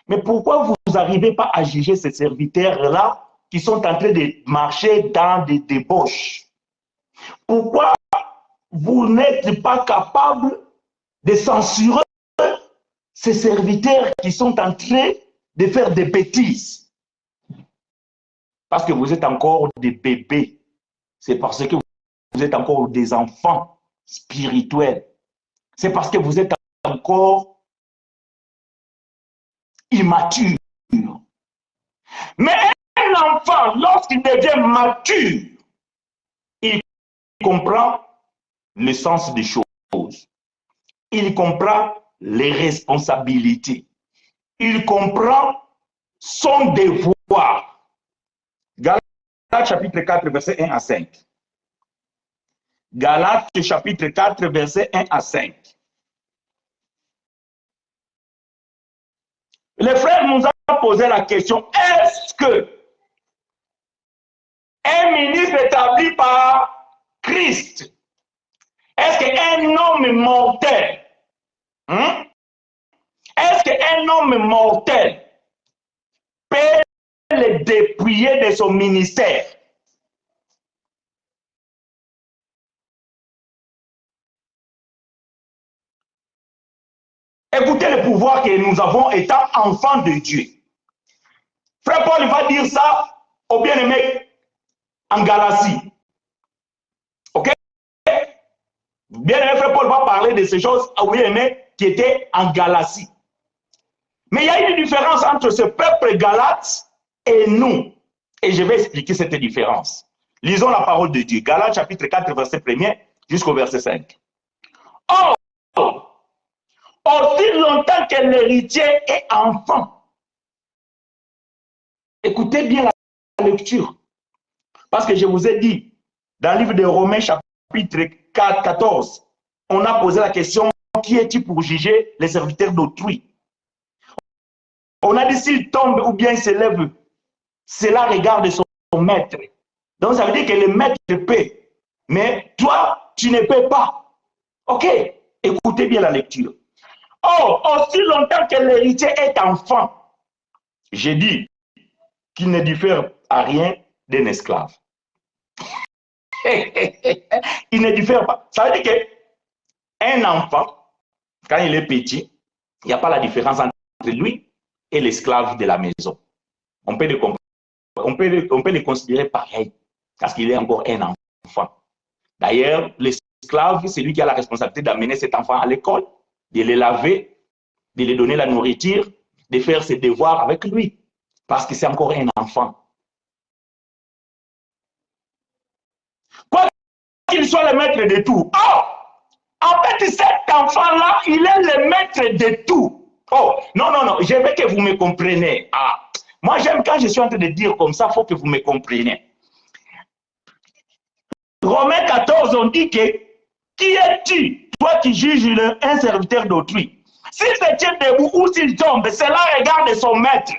Mais pourquoi vous n'arrivez pas à juger ces serviteurs-là qui sont en train de marcher dans des débauches? Pourquoi vous n'êtes pas capable de censurer ces serviteurs qui sont en train de faire des bêtises? Parce que vous êtes encore des bébés. C'est parce que vous êtes encore des enfants spirituels. C'est parce que vous êtes encore immature. Mais un enfant, lorsqu'il devient mature, il comprend le sens des choses. Il comprend les responsabilités. Il comprend son devoir. Galates chapitre 4, verset 1 à 5. Galates chapitre 4, verset 1 à 5. Le frère nous a posé la question, est-ce que un ministre établi par Christ, est-ce qu'un homme mortel, est-ce qu'un homme mortel peut le dépouiller de son ministère? Écoutez le pouvoir que nous avons étant enfants de Dieu. Frère Paul va dire ça au bien-aimé en Galatie. Ok? Bien-aimé frère Paul va parler de ces choses au bien-aimé qui étaient en Galatie. Mais il y a une différence entre ce peuple galate et nous. Et je vais expliquer cette différence. Lisons la parole de Dieu. Galates chapitre 4, verset 1er jusqu'au verset 5. Or, aussi longtemps que l'héritier est enfant. Écoutez bien la lecture. Parce que je vous ai dit, dans le livre de Romains chapitre 4, 14, on a posé la question, qui es-tu pour juger les serviteurs d'autrui? On a dit, s'il tombe ou bien se lève, cela regarde son maître. Donc ça veut dire que le maître peut, mais toi, tu ne peux pas. Ok, écoutez bien la lecture. Or, aussi longtemps que l'héritier est enfant, j'ai dit qu'il ne diffère à rien d'un esclave. Il ne diffère pas. Ça veut dire qu'un enfant, quand il est petit, il n'y a pas la différence entre lui et l'esclave de la maison. On peut le considérer pareil, parce qu'il est encore un enfant. D'ailleurs, l'esclave, c'est lui qui a la responsabilité d'amener cet enfant à l'école, de le laver, de lui donner la nourriture, de faire ses devoirs avec lui, parce que c'est encore un enfant. Quoi qu'il soit le maître de tout. Oh, en fait, cet enfant-là, il est le maître de tout. Oh, non, non, non, je veux que vous me compreniez. Ah, moi, j'aime quand je suis en train de dire comme ça, il faut que vous me compreniez. Romains 14, on dit que qui es-tu, toi qui juges un serviteur d'autrui? S'il se tient debout ou s'il tombe, cela regarde son maître.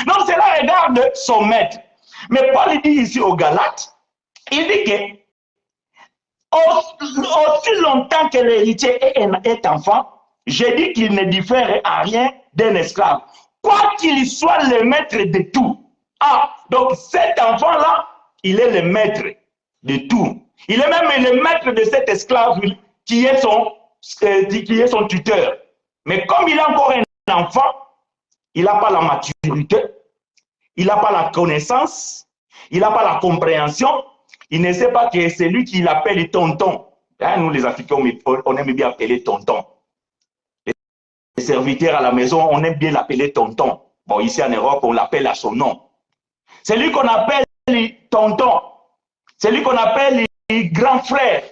Non, cela regarde son maître. Mais Paul dit ici aux Galates, il dit que aussi longtemps que l'héritier est enfant, j'ai dit qu'il ne diffère à rien d'un esclave, quoi qu'il soit le maître de tout. Ah, donc cet enfant-là il est le maître de tout. Il est même le maître de cet esclave qui est son tuteur. Mais comme il est encore un enfant, il n'a pas la maturité, il n'a pas la connaissance, il n'a pas la compréhension, il ne sait pas que c'est lui qui l'appelle tonton. Hein, nous les Africains, on aime bien appeler tonton. Les serviteurs à la maison, on aime bien l'appeler tonton. Bon, ici en Europe, on l'appelle à son nom. C'est lui qu'on appelle tonton. C'est lui qu'on appelle grand frère.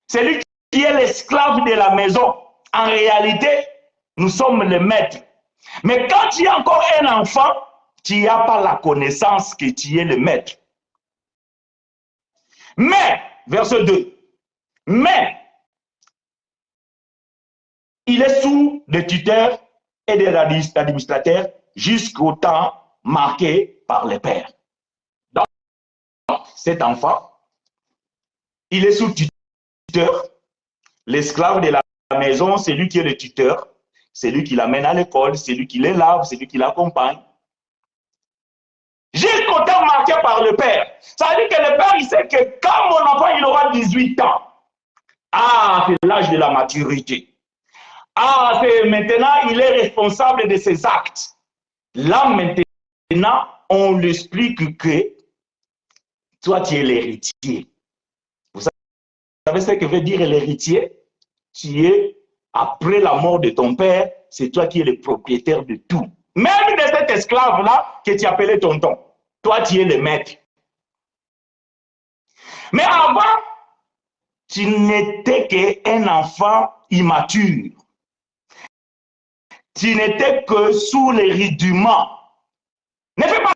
C'est lui qui est l'esclave de la maison. En réalité, nous sommes les maîtres. Mais quand tu es encore un enfant, tu n'as pas la connaissance que tu es le maître. Mais, verset 2, mais il est sous le tuteur et de l'administrateur jusqu'au temps marqué par le père. Donc, cet enfant, il est sous tuteur. L'esclave de la maison, c'est lui qui est le tuteur. C'est lui qui l'amène à l'école, c'est lui qui les lave, c'est lui qui l'accompagne. Jusqu'au temps marqué par le père. Ça veut dire que le père, il sait que quand mon enfant il aura 18 ans, c'est l'âge de la maturité. C'est maintenant, il est responsable de ses actes. Là, maintenant, on lui explique que toi, tu es l'héritier. Vous savez ce que veut dire l'héritier? Tu es, après la mort de ton père, c'est toi qui es le propriétaire de tout. Même de cet esclave-là que tu appelais tonton. Toi, tu es le maître. Mais avant, tu n'étais qu'un enfant immature. Tu n'étais que sous les rudiments. Ne fais pas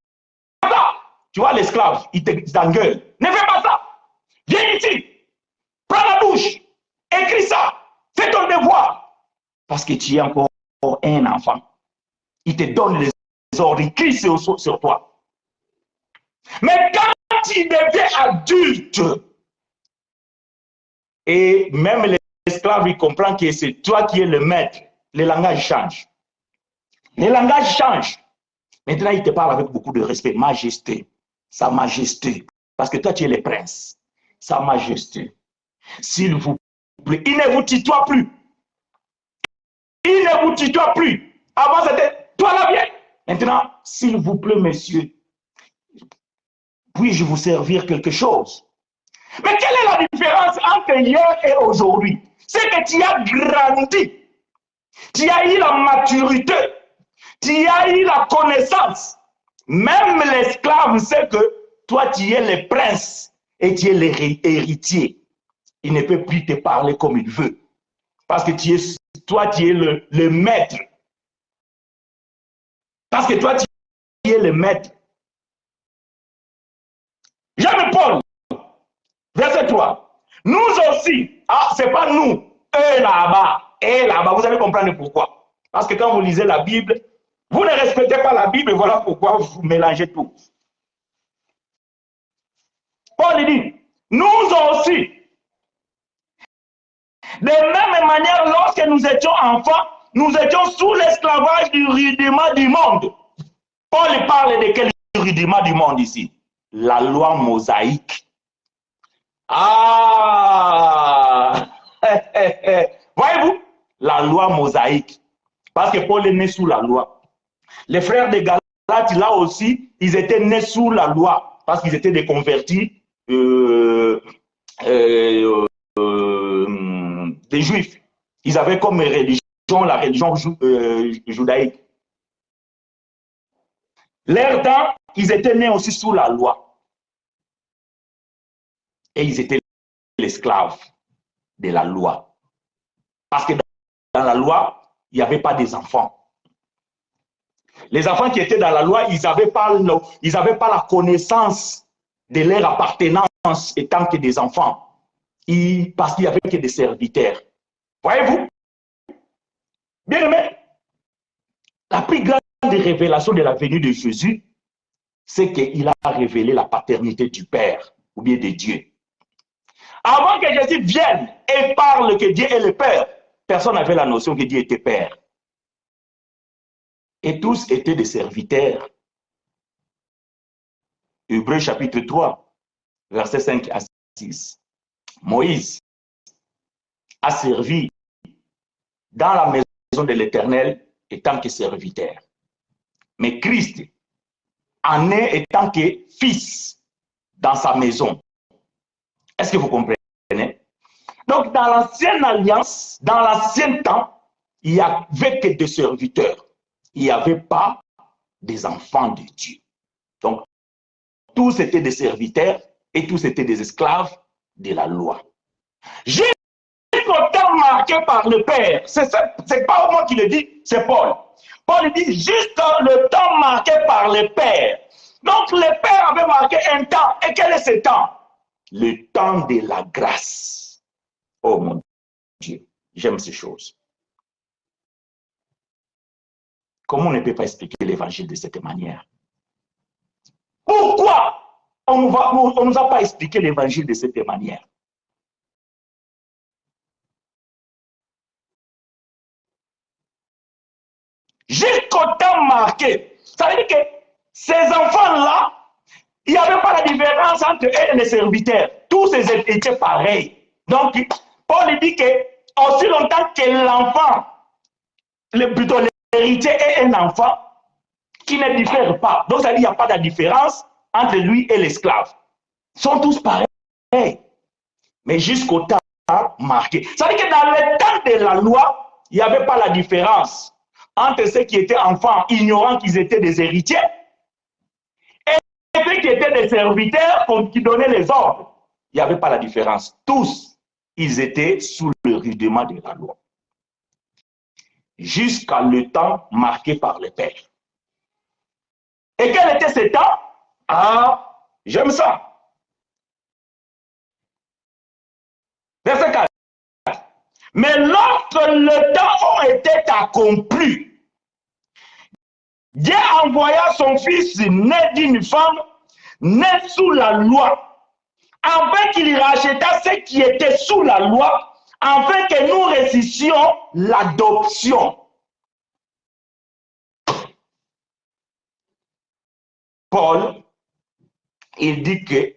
ça. Tu vois l'esclave, il t'engueule. Ne fais pas ça. Viens ici. Prends la douche. Écris ça. Fais ton devoir. Parce que tu es encore un enfant. Il te donne les ordres, il crie sur toi. Mais quand tu deviens adulte, et même l'esclave, il comprend que c'est toi qui es le maître, le langage change. Le langage change. Maintenant, il te parle avec beaucoup de respect. Majesté, sa majesté. Parce que toi, tu es le prince. Sa majesté. S'il vous plaît, il ne vous tutoie plus. Il ne vous tutoie plus. Avant, c'était toi là, viens. Maintenant, s'il vous plaît, monsieur, puis-je vous servir quelque chose? Mais quelle est la différence entre hier et aujourd'hui? C'est que tu as grandi. Tu as eu la maturité. Tu as eu la connaissance. Même l'esclave sait que toi, tu es le prince et tu es l'héritier. Il ne peut plus te parler comme il veut. Parce que toi, tu es le maître. Parce que toi, tu es le maître. J'aime Paul. Verset 3. Nous aussi, c'est pas nous, eux là-bas, et là-bas. Vous allez comprendre pourquoi. Parce que quand vous lisez la Bible, vous ne respectez pas la Bible, et voilà pourquoi vous mélangez tout. Paul dit, nous aussi, de même manière, lorsque nous étions enfants, nous étions sous l'esclavage du rudiment du monde. Paul parle de quel rudiment du monde ici? La loi mosaïque. Voyez-vous, la loi mosaïque. Parce que Paul est né sous la loi. Les frères de Galates, là aussi, ils étaient nés sous la loi. Parce qu'ils étaient des convertis des juifs. Ils avaient comme religion la religion judaïque. Leur temps, ils étaient nés aussi sous la loi. Et ils étaient l'esclave de la loi. Parce que dans la loi, il n'y avait pas des enfants. Les enfants qui étaient dans la loi, ils n'avaient pas la connaissance de leur appartenance étant que des enfants. Parce qu'il n'y avait que des serviteurs. Voyez-vous? Bien aimé, la plus grande révélation de la venue de Jésus, c'est qu'il a révélé la paternité du Père ou bien de Dieu. Avant que Jésus vienne et parle que Dieu est le Père, personne n'avait la notion que Dieu était Père. Et tous étaient des serviteurs. Hébreux chapitre 3, versets 5 à 6. Moïse a servi dans la maison de l'Éternel étant que serviteur. Mais Christ en est étant que fils dans sa maison. Est-ce que vous comprenez? Donc, dans l'ancienne alliance, dans l'ancien temps, il n'y avait que des serviteurs. Il n'y avait pas des enfants de Dieu. Donc, tous étaient des serviteurs et tous étaient des esclaves de la loi. Jusqu'au temps marqué par le Père, c'est pas moi qui le dis, c'est Paul. Paul dit jusqu'à le temps marqué par le Père. Donc, le Père avait marqué un temps. Et quel est ce temps? Le temps de la grâce. Oh mon Dieu, j'aime ces choses. Comment on ne peut pas expliquer l'évangile de cette manière? Pourquoi on ne nous a pas expliqué l'évangile de cette manière? Jusqu'au temps marqué. Ça veut dire que ces enfants-là, il n'y avait pas la différence entre eux et les serviteurs. Tous étaient pareils. Donc, Paul dit que aussi longtemps que l'enfant, plutôt l'héritier est un enfant qui ne diffère pas. Donc, ça veut dire qu'il n'y a pas de différence entre lui et l'esclave. Ils sont tous pareils. Mais jusqu'au temps marqué. Ça veut dire que dans le temps de la loi, il n'y avait pas la différence entre ceux qui étaient enfants, ignorant qu'ils étaient des héritiers, et ceux qui étaient des serviteurs qui donnaient les ordres. Il n'y avait pas la différence. Tous, ils étaient sous le rudiment de la loi. Jusqu'à le temps marqué par le Père. Et quel était ce temps? Ah, j'aime ça. Verset 4. Mais lorsque le temps a été accompli, Dieu envoya son fils né d'une femme, né sous la loi, afin qu'il racheta ceux qui étaient sous la loi, afin que nous reçussions l'adoption. Paul, il dit que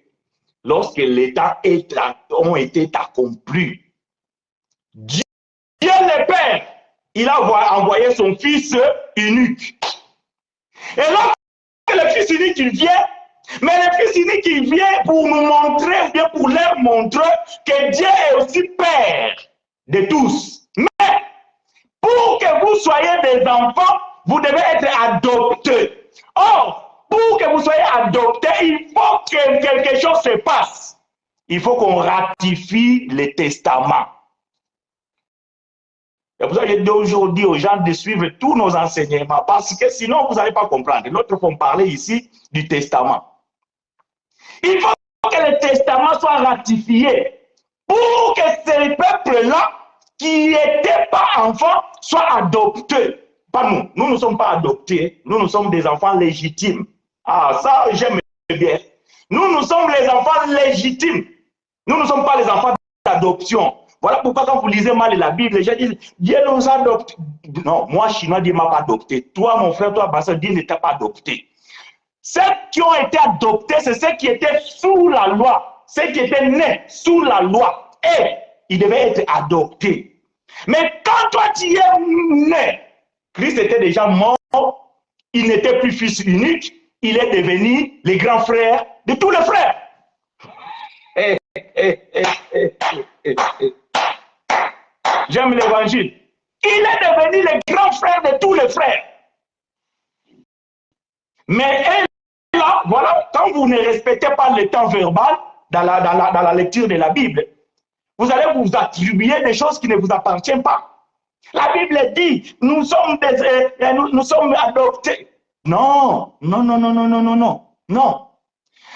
lorsque les temps ont été accomplis, Dieu le Père, il a envoyé son fils unique. Et lorsque le fils unique il vient, mais le fils unique il vient pour nous montrer, bien pour leur montrer que Dieu est aussi Père de tous. Mais pour que vous soyez des enfants, vous devez être adoptés. Or, pour que vous soyez adoptés, il faut que quelque chose se passe. Il faut qu'on ratifie le testament. C'est pour ça que je dis aujourd'hui aux gens de suivre tous nos enseignements, parce que sinon vous n'allez pas comprendre. L'autre faut parler ici du testament. Il faut que le testament soit ratifié pour que ces peuples-là, qui n'étaient pas enfants, soient adoptés. Pas nous. Nous ne sommes pas adoptés. Nous sommes des enfants légitimes. Ah, ça, j'aime bien. Nous sommes les enfants légitimes. Nous ne sommes pas les enfants d'adoption. Voilà pourquoi quand vous lisez mal la Bible, les gens disent, Dieu nous adopte. Non, moi, Chinois, Dieu ne m'a pas adopté. Toi, mon frère, toi, Bassin, Dieu ne t'a pas adopté. Ceux qui ont été adoptés, c'est ceux qui étaient sous la loi. Ceux qui étaient nés sous la loi. Et ils devaient être adoptés. Mais quand toi, tu es né, Christ était déjà mort, il n'était plus fils unique, il est devenu le grand frère de tous les frères. J'aime l'évangile. Il est devenu le grand frère de tous les frères. Mais là, voilà, quand vous ne respectez pas le temps verbal dans la lecture de la Bible, vous allez vous attribuer des choses qui ne vous appartiennent pas. La Bible dit, nous sommes adoptés. Non.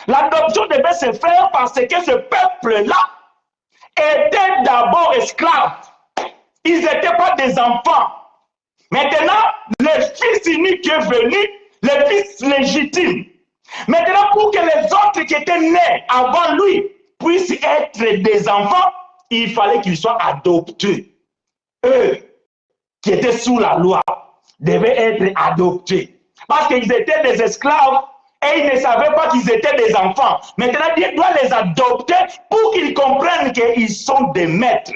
L'adoption devait se faire parce que ce peuple-là était d'abord esclave. Ils n'étaient pas des enfants. Maintenant, le fils unique est venu, le fils légitime. Maintenant, pour que les autres qui étaient nés avant lui puissent être des enfants, il fallait qu'ils soient adoptés. Eux, qui étaient sous la loi, devaient être adoptés. Parce qu'ils étaient des esclaves et ils ne savaient pas qu'ils étaient des enfants. Maintenant, Dieu doit les adopter pour qu'ils comprennent qu'ils sont des maîtres.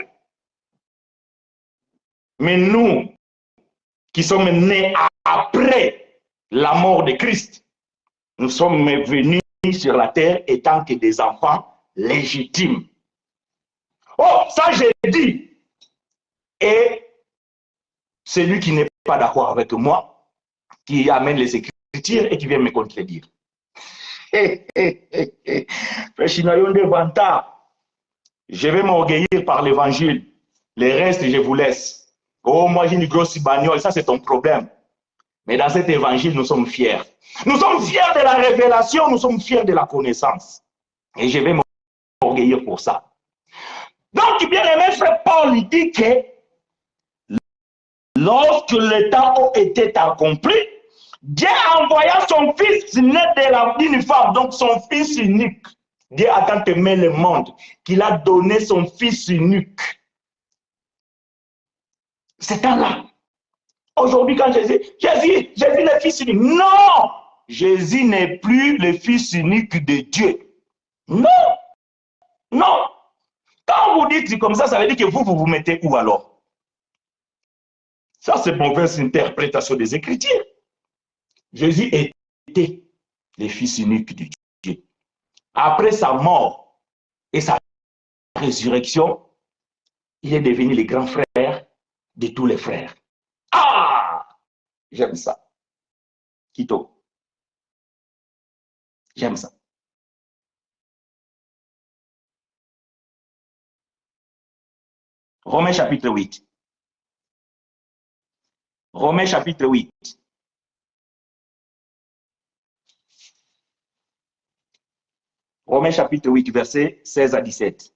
Mais nous, qui sommes nés après la mort de Christ, nous sommes venus sur la terre étant que des enfants légitimes. Oh, ça j'ai dit. Et celui qui n'est pas d'accord avec moi, qui amène les Écritures et qui vient me contredire. Je vais m'orgueillir par l'évangile. Les restes, je vous laisse. Oh, moi j'ai une grosse bagnole, ça c'est ton problème. Mais dans cet évangile, nous sommes fiers. Nous sommes fiers de la révélation, nous sommes fiers de la connaissance. Et je vais m'orgueillir pour ça. Donc, bien aimé, frère Paul, il dit que lorsque le temps était accompli, Dieu envoya son fils né d'une femme, donc son fils unique. Dieu a tant aimé le monde qu'il a donné son fils unique. C'est temps-là. Aujourd'hui, quand Jésus le fils unique. Non! Jésus n'est plus le fils unique de Dieu. Non! Non! Quand vous dites comme ça veut dire que vous mettez où alors? Ça, c'est mauvaise interprétation des Écritures. Jésus était le fils unique de Dieu. Après sa mort et sa résurrection, il est devenu le grand frère de tous les frères. Ah! J'aime ça. Kito. J'aime ça. Romains chapitre 8. Romains chapitre 8. Romains chapitre 8, versets 16 à 17.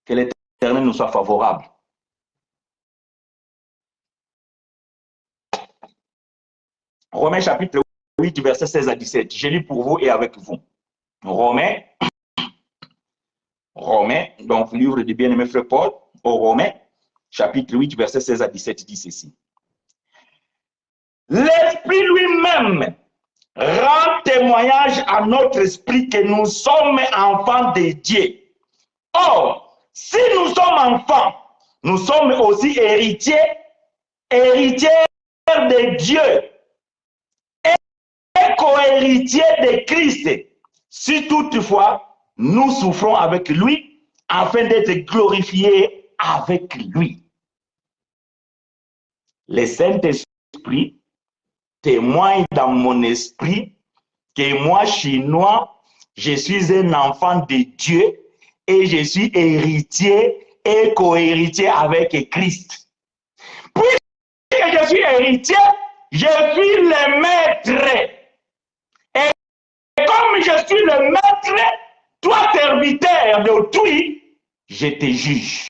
Que l'Éternel nous soit favorable. Romains chapitre 8, versets 16 à 17. Je lis pour vous et avec vous. Romains, donc livre du bien-aimé frère Paul, au Romains, chapitre 8, versets 16 à 17, dit ceci. L'Esprit lui-même rend témoignage à notre esprit que nous sommes enfants de Dieu. Or, si nous sommes enfants, nous sommes aussi héritiers de Dieu et co-héritiers de Christ. Si toutefois, nous souffrons avec lui, afin d'être glorifiés avec lui. Le Saint-Esprit témoigne dans mon esprit que moi, chinois, je suis un enfant de Dieu et je suis héritier et co-héritier avec Christ. Puisque je suis héritier, je suis le maître. Et comme je suis le maître, toi, serviteur d'autrui, je te juge.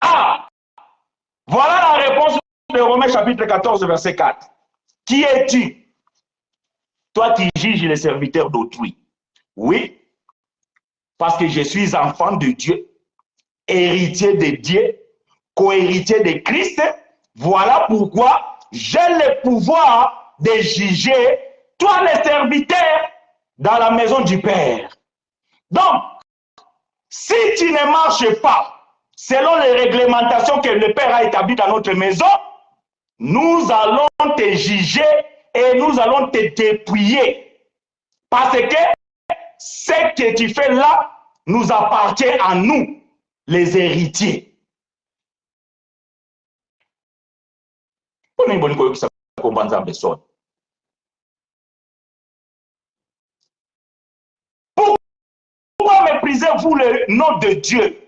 Ah! Voilà la réponse de Romains chapitre 14, verset 4. Qui es-tu? Toi qui juges les serviteurs d'autrui. Oui, parce que je suis enfant de Dieu, héritier de Dieu, co-héritier de Christ. Voilà pourquoi j'ai le pouvoir de juger toi les serviteurs dans la maison du Père. Donc, si tu ne marches pas selon les réglementations que le Père a établies dans notre maison, nous allons te juger et nous allons te dépouiller. Parce que ce que tu fais là nous appartient à nous, les héritiers. Pourquoi méprisez-vous le nom de Dieu?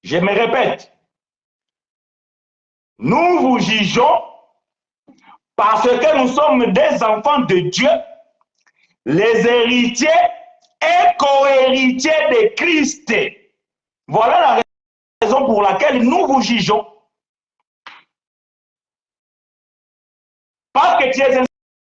Je me répète, nous vous jugeons parce que nous sommes des enfants de Dieu, les héritiers et co-héritiers de Christ. Voilà la raison pour laquelle nous vous jugeons. Parce que tu es un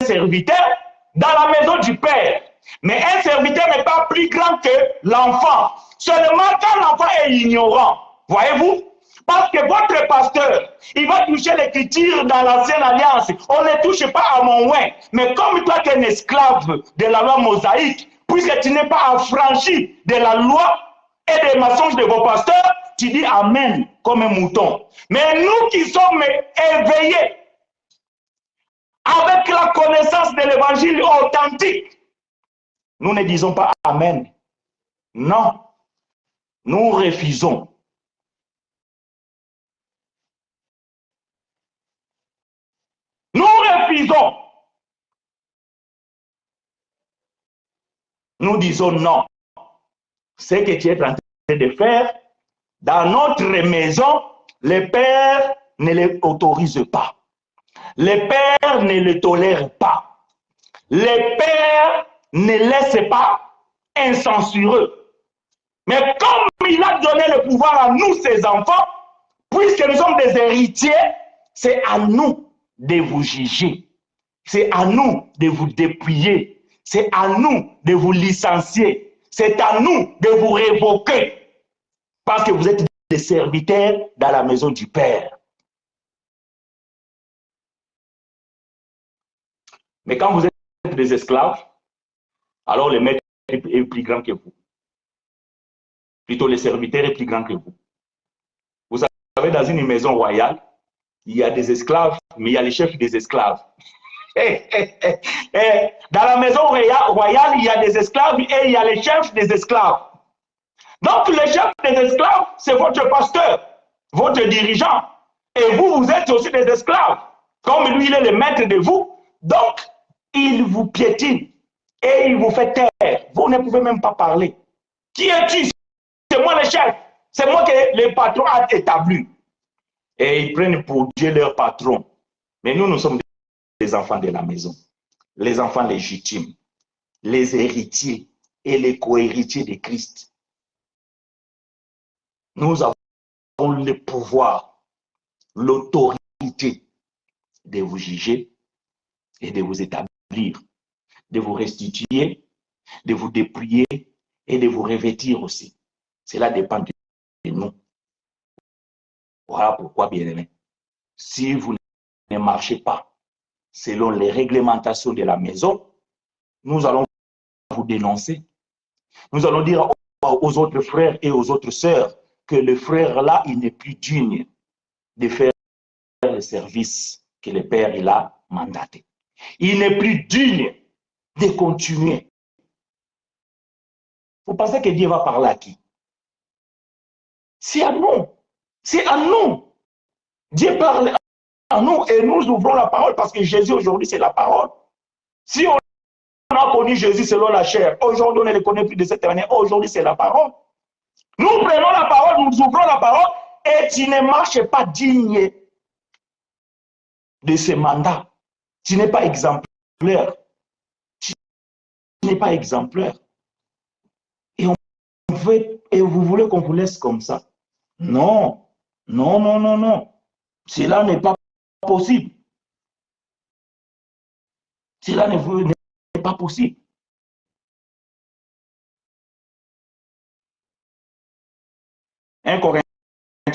serviteur dans la maison du Père. Mais un serviteur n'est pas plus grand que l'enfant. Seulement quand l'enfant est ignorant. Voyez-vous? Parce que votre pasteur, il va toucher l'écriture dans l'ancienne alliance. On ne touche pas à mon oin. Mais comme toi, tu es un esclave de la loi mosaïque, puisque tu n'es pas affranchi de la loi et des mensonges de vos pasteurs, tu dis Amen comme un mouton. Mais nous qui sommes éveillés avec la connaissance de l'évangile authentique, nous ne disons pas Amen. Non, nous refusons. Nous refusons. Nous disons non. Ce que tu es en train de faire, dans notre maison, les pères ne l'autorisent pas. Les pères ne le tolèrent pas. Les pères ne laissent pas incensureux. Mais comme il a donné le pouvoir à nous, ses enfants, puisque nous sommes des héritiers, c'est à nous de vous juger. C'est à nous de vous dépouiller. C'est à nous de vous licencier. C'est à nous de vous révoquer. Parce que vous êtes des serviteurs dans la maison du Père. Mais quand vous êtes des esclaves, alors le maître est plus grand que vous. Plutôt le serviteur est plus grand que vous. Vous savez, dans une maison royale, il y a des esclaves, mais il y a les chefs des esclaves. Dans la maison royale, il y a des esclaves et il y a les chefs des esclaves. Donc, le chef des esclaves, c'est votre pasteur, votre dirigeant. Et vous, vous êtes aussi des esclaves. Comme lui, il est le maître de vous. Donc, il vous piétine et il vous fait taire. Vous ne pouvez même pas parler. Qui es-tu? C'est moi le chef. C'est moi que le patron a établi. Et ils prennent pour Dieu leur patron. Mais nous, nous sommes des enfants de la maison. Les enfants légitimes. Les héritiers et les co-héritiers de Christ. Nous avons le pouvoir, l'autorité de vous juger et de vous établir, de vous restituer, de vous dépouiller et de vous revêtir aussi. Cela dépend de nous. Voilà pourquoi, bien-aimés, si vous ne marchez pas selon les réglementations de la maison, nous allons vous dénoncer. Nous allons dire aux autres frères et aux autres sœurs que le frère là, il n'est plus digne de faire le service que le Père il a mandaté. Il n'est plus digne de continuer. Vous pensez que Dieu va parler à qui? C'est à nous. C'est à nous. Dieu parle à nous et nous ouvrons la parole parce que Jésus aujourd'hui c'est la parole. Si on a connu Jésus selon la chair, aujourd'hui on ne le connaît plus de cette manière, aujourd'hui c'est la parole. Nous prenons la parole, nous ouvrons la parole et tu ne marches pas digne de ce mandat. Tu n'es pas exemplaire. Tu n'es pas exemplaire. Et vous voulez qu'on vous laisse comme ça? Non, non, non, non, non. Cela n'est pas possible. Cela n'est pas possible. Un Corinthiens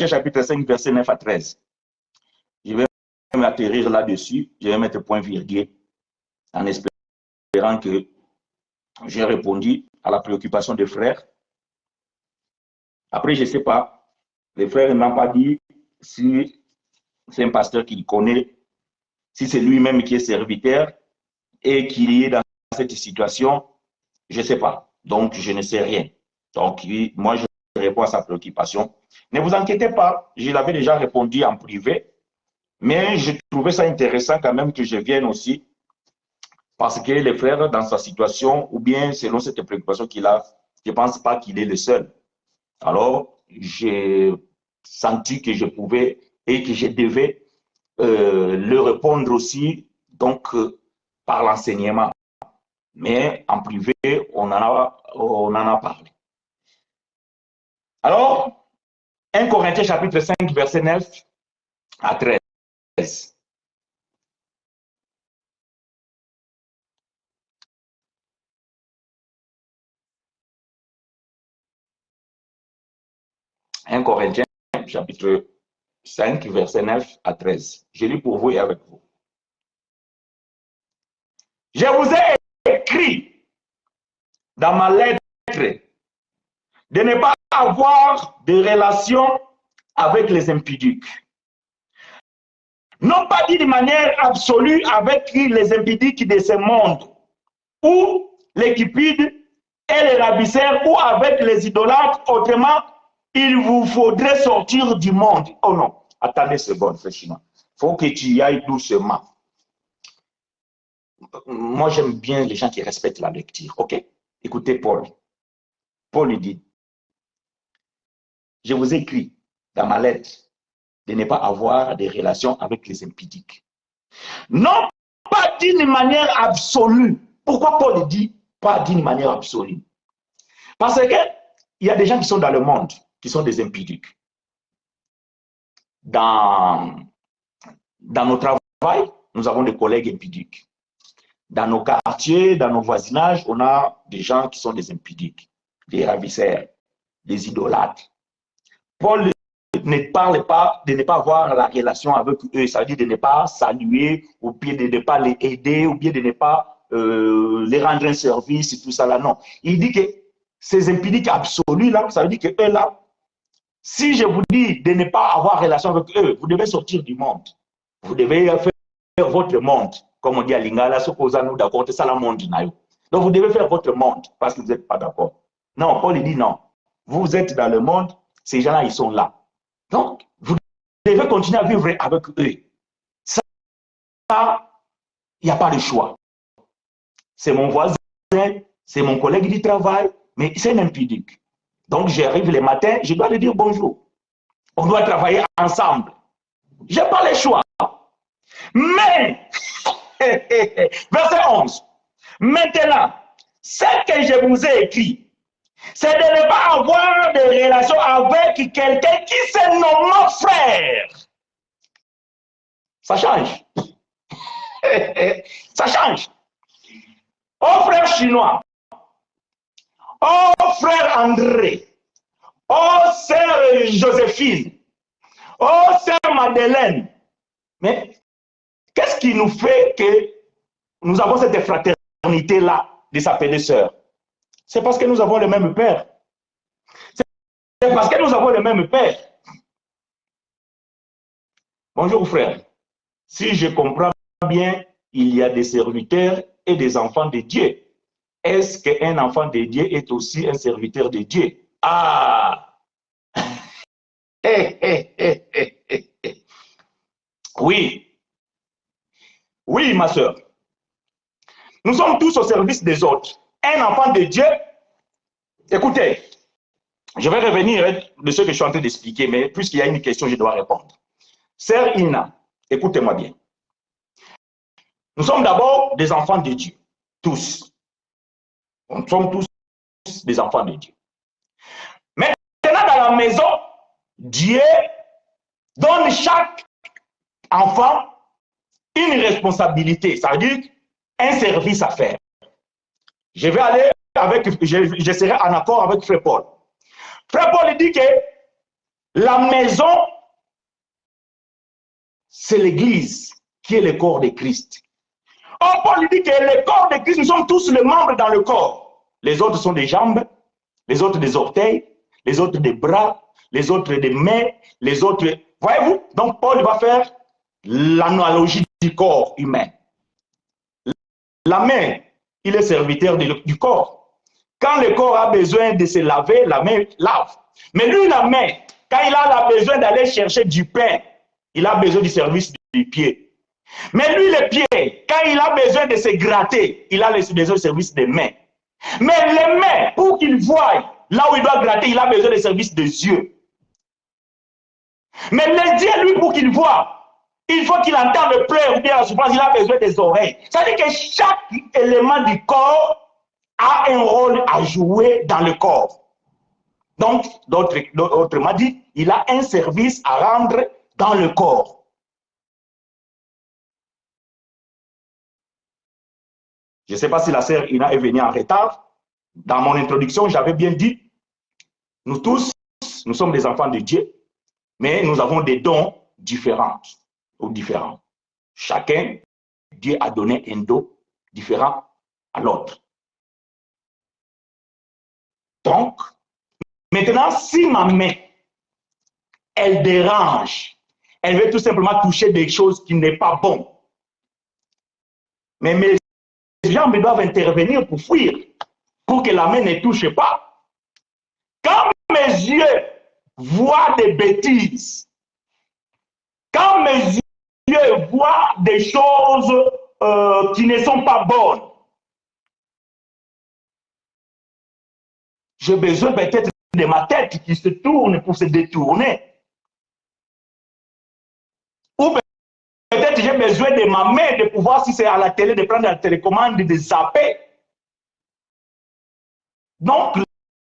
chapitre 5, verset 9 à 13. Je vais m'atterrir là-dessus. Je vais mettre point virgule en espérant que j'ai répondu à la préoccupation des frères. Après, je ne sais pas, les frères n'ont pas dit si c'est un pasteur qu'il connaît, si c'est lui-même qui est serviteur et qui est dans cette situation, je ne sais pas. Donc, je ne sais rien. Donc, moi, je réponds à sa préoccupation. Ne vous inquiétez pas, je l'avais déjà répondu en privé, mais je trouvais ça intéressant quand même que je vienne aussi, parce que les frères, dans sa situation, ou bien selon cette préoccupation qu'il a, je ne pense pas qu'il est le seul. Alors, j'ai senti que je pouvais et que je devais le répondre aussi, donc, par l'enseignement. Mais en privé, on en a parlé. Alors, 1 Corinthiens chapitre 5, verset 9 à 13. 1 Corinthiens chapitre 5, verset 9 à 13. Je lis pour vous et avec vous. Je vous ai écrit dans ma lettre de ne pas avoir de relation avec les impudiques. Non pas d'une manière absolue avec les impudiques de ce monde, ou les cupides et les ravisseurs, ou avec les idolâtres. Autrement, il vous faudrait sortir du monde. Oh non, attendez une seconde, frère Chinois. Il faut que tu y ailles doucement. Moi, j'aime bien les gens qui respectent la lecture. OK? Écoutez Paul. Paul lui dit, je vous écris dans ma lettre de ne pas avoir de relations avec les impudiques. Non pas d'une manière absolue. Pourquoi Paul dit pas d'une manière absolue? Parce que il y a des gens qui sont dans le monde, qui sont des impudiques. Dans nos travails, nous avons des collègues impudiques. Dans nos quartiers, dans nos voisinages, on a des gens qui sont des impudiques, des ravisseurs, des idolâtres. Paul ne parle pas de ne pas avoir la relation avec eux, ça veut dire de ne pas saluer, ou bien de ne pas les aider, ou bien de ne pas les rendre un service, et tout ça là, non. Il dit que ces impudiques absolus là, ça veut dire que eux là, si je vous dis de ne pas avoir relation avec eux, vous devez sortir du monde. Vous devez faire votre monde. Comme on dit à Lingala, ce qu'on nous d'accord, c'est ça le monde. Donc vous devez faire votre monde parce que vous n'êtes pas d'accord. Non, Paul dit non. Vous êtes dans le monde, ces gens-là, ils sont là. Donc, vous devez continuer à vivre avec eux. Ça, il n'y a pas de choix. C'est mon voisin, c'est mon collègue du travail, mais c'est un impudique. Donc, j'arrive le matin, je dois lui dire bonjour. On doit travailler ensemble. Je n'ai pas le choix. Mais, verset 11, maintenant, ce que je vous ai écrit, c'est de ne pas avoir de relation avec quelqu'un qui se nomme frère. Ça change. Ça change. Oh frère chinois, oh frère André, oh sœur Joséphine, oh sœur Madeleine. Mais qu'est-ce qui nous fait que nous avons cette fraternité-là de s'appeler sœur? C'est parce que nous avons le même père. C'est parce que nous avons le même père. Bonjour frère. Si je comprends bien, il y a des serviteurs et des enfants de Dieu. Est-ce qu'un enfant de Dieu est aussi un serviteur de Dieu? Ah! Oui. Oui, ma soeur. Nous sommes tous au service des autres. Un enfant de Dieu, écoutez, je vais revenir de ce que je suis en train d'expliquer, mais puisqu'il y a une question, je dois répondre. Sœur Ina, écoutez-moi bien. Nous sommes d'abord des enfants de Dieu, tous. Nous sommes tous des enfants de Dieu. Maintenant, dans la maison, Dieu donne chaque enfant une responsabilité, ça veut dire un service à faire. Je vais aller avec, je serai en accord avec Frère Paul. Frère Paul dit que la maison, c'est l'église qui est le corps de Christ. Or, Paul dit que le corps de Christ, nous sommes tous les membres dans le corps. Les autres sont des jambes, les autres des orteils, les autres des bras, les autres des mains, les autres... Voyez-vous? Donc, Paul va faire l'analogie du corps humain. La main, il est serviteur du corps. Quand le corps a besoin de se laver, la main lave. Mais lui, la main, quand il a besoin d'aller chercher du pain, il a besoin du service du pied. Mais lui, le pied, quand il a besoin de se gratter, il a besoin du service des mains. Mais les mains, pour qu'il voie là où il doit gratter, il a besoin du service des yeux. Mais les yeux, lui, pour qu'il voie, il faut qu'il entende le pleurs ou bien la souffrance, il a besoin des oreilles. Ça veut dire que chaque élément du corps a un rôle à jouer dans le corps. Donc, autrement dit, il a un service à rendre dans le corps. Je ne sais pas si la sœur Ina est venue en retard. Dans mon introduction, j'avais bien dit, nous tous, nous sommes des enfants de Dieu. Mais nous avons des dons différents ou différents. Chacun, Dieu a donné un don différent à l'autre. Donc, maintenant, si ma main, elle dérange, elle veut tout simplement toucher des choses qui n'est pas bon, mais mes jambes doivent intervenir pour fuir, pour que la main ne touche pas. Quand mes yeux voient des bêtises, quand mes yeux voient des choses qui ne sont pas bonnes, j'ai besoin peut-être de ma tête qui se tourne pour se détourner. Ou peut-être j'ai besoin de ma main de pouvoir, si c'est à la télé, de prendre la télécommande, de zapper. Donc,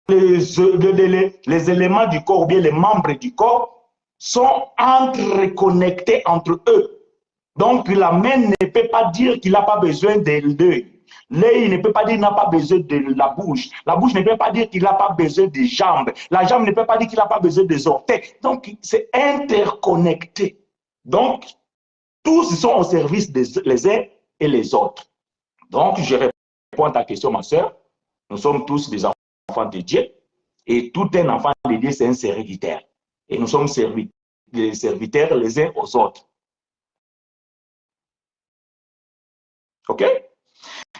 les éléments du corps, ou bien les membres du corps, sont interconnectés entre eux. Donc, la main ne peut pas dire qu'il n'a pas besoin de l'œil. L'œil ne peut pas dire qu'il n'a pas besoin de la bouche. La bouche ne peut pas dire qu'il n'a pas besoin des jambes. La jambe ne peut pas dire qu'il n'a pas besoin des orteils. Donc, c'est interconnecté. Donc, tous sont au service des uns et les autres. Donc, je réponds à ta question, ma soeur. Nous sommes tous des enfants de Dieu. Et tout un enfant de Dieu, c'est un serviteur. Et nous sommes des serviteurs les uns aux autres. OK?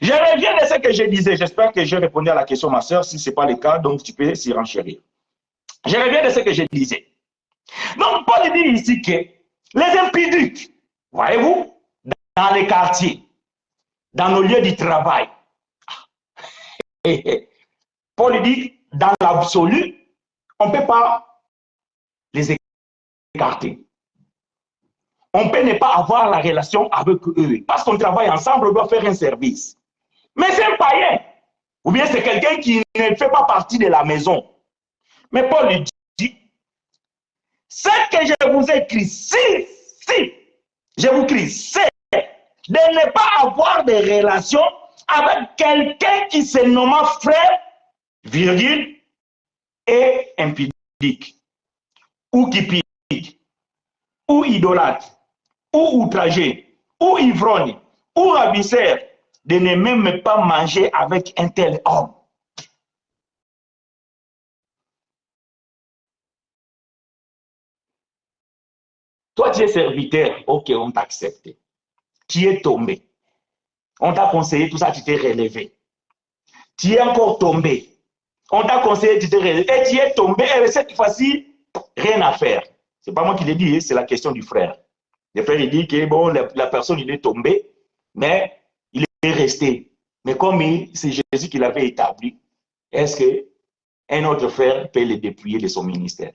Je reviens de ce que je disais. J'espère que j'ai répondu à la question, ma soeur. Si ce n'est pas le cas, donc tu peux s'y renchérir. Je reviens de ce que je disais. Donc, Paul dit ici que les impudiques, voyez-vous, dans les quartiers, dans nos lieux de travail, Paul dit, dans l'absolu, on ne peut pas les écarter. On peut ne pas avoir la relation avec eux. Parce qu'on travaille ensemble, on doit faire un service. Mais c'est un païen. Ou bien c'est quelqu'un qui ne fait pas partie de la maison. Mais Paul lui dit, ce que je vous écris, si, je vous crie, c'est de ne pas avoir de relation avec quelqu'un qui se nomme frère, virgule, et impudique, ou qui pique, ou idolâtre, ou outragé, ou ivrogne, ou ravisseur, de ne même pas manger avec un tel homme. Toi, tu es serviteur, ok, on t'a accepté. Tu es tombé. On t'a conseillé tout ça, tu t'es relevé. Tu es encore tombé. On t'a conseillé, tu t'es relevé. Et tu es tombé, et cette fois-ci, rien à faire. Ce n'est pas moi qui l'ai dit, c'est la question du frère. Le frère, il dit que bon, la personne, il est tombé, mais il est resté. Mais comme c'est Jésus qui l'avait établi, est-ce qu'un autre frère peut le dépouiller de son ministère?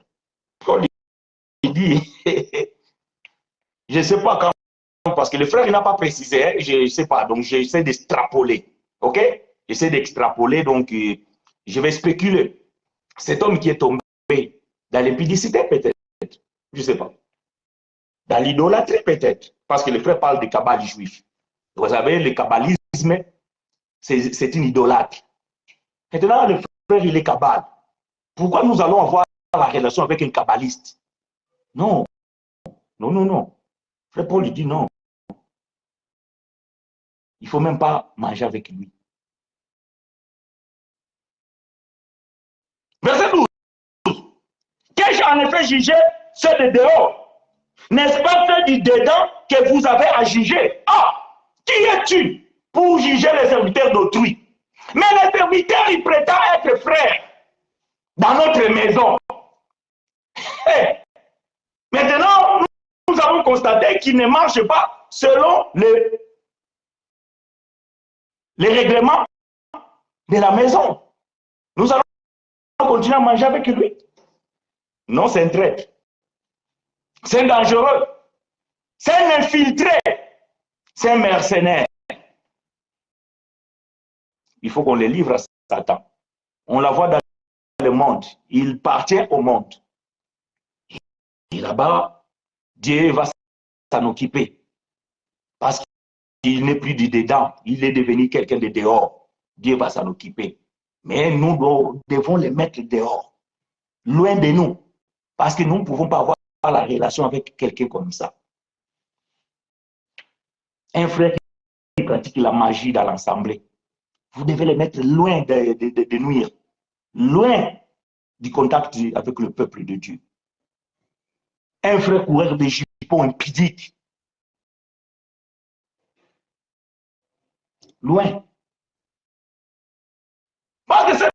Paul, il dit, je ne sais pas quand, parce que le frère, il n'a pas précisé, hein, je ne sais pas, donc j'essaie d'extrapoler, ok? J'essaie d'extrapoler, donc je vais spéculer. Cet homme qui est tombé dans l'impudicité, peut-être, je ne sais pas. Dans l'idolâtrie, peut-être, parce que le frère parle de cabale juif. Vous savez, le kabbalisme, c'est une idolâtre. Maintenant, le frère, il est kabbale. Pourquoi nous allons avoir la relation avec un kabbaliste? Non, non, non, non. Frère Paul, il dit non. Il ne faut même pas manger avec lui. Verset 12. Qu'ai-je en effet jugé ceux de dehors? N'est-ce pas ceux du dedans que vous avez à juger? Ah, qui es-tu pour juger les serviteurs d'autrui? Mais les serviteurs, ils prétendent être frères dans notre maison. Hey. Maintenant, nous avons constaté qu'ils ne marchent pas selon les règlements de la maison. Nous allons continuer à manger avec lui. Non, c'est un traître. C'est un dangereux. C'est un infiltré. C'est un mercenaire. Il faut qu'on les livre à Satan. On la voit dans le monde. Il appartient au monde. Et là-bas, Dieu va s'en occuper. Parce qu'il n'est plus du dedans. Il est devenu quelqu'un de dehors. Dieu va s'en occuper. Mais nous devons les mettre dehors. Loin de nous. Parce que nous ne pouvons pas avoir la relation avec quelqu'un comme ça. Un frère qui pratique la magie dans l'assemblée, vous devez le mettre loin de nuire, loin du contact avec le peuple de Dieu. Un frère coureur de jupons impudique, loin. Parce que ceux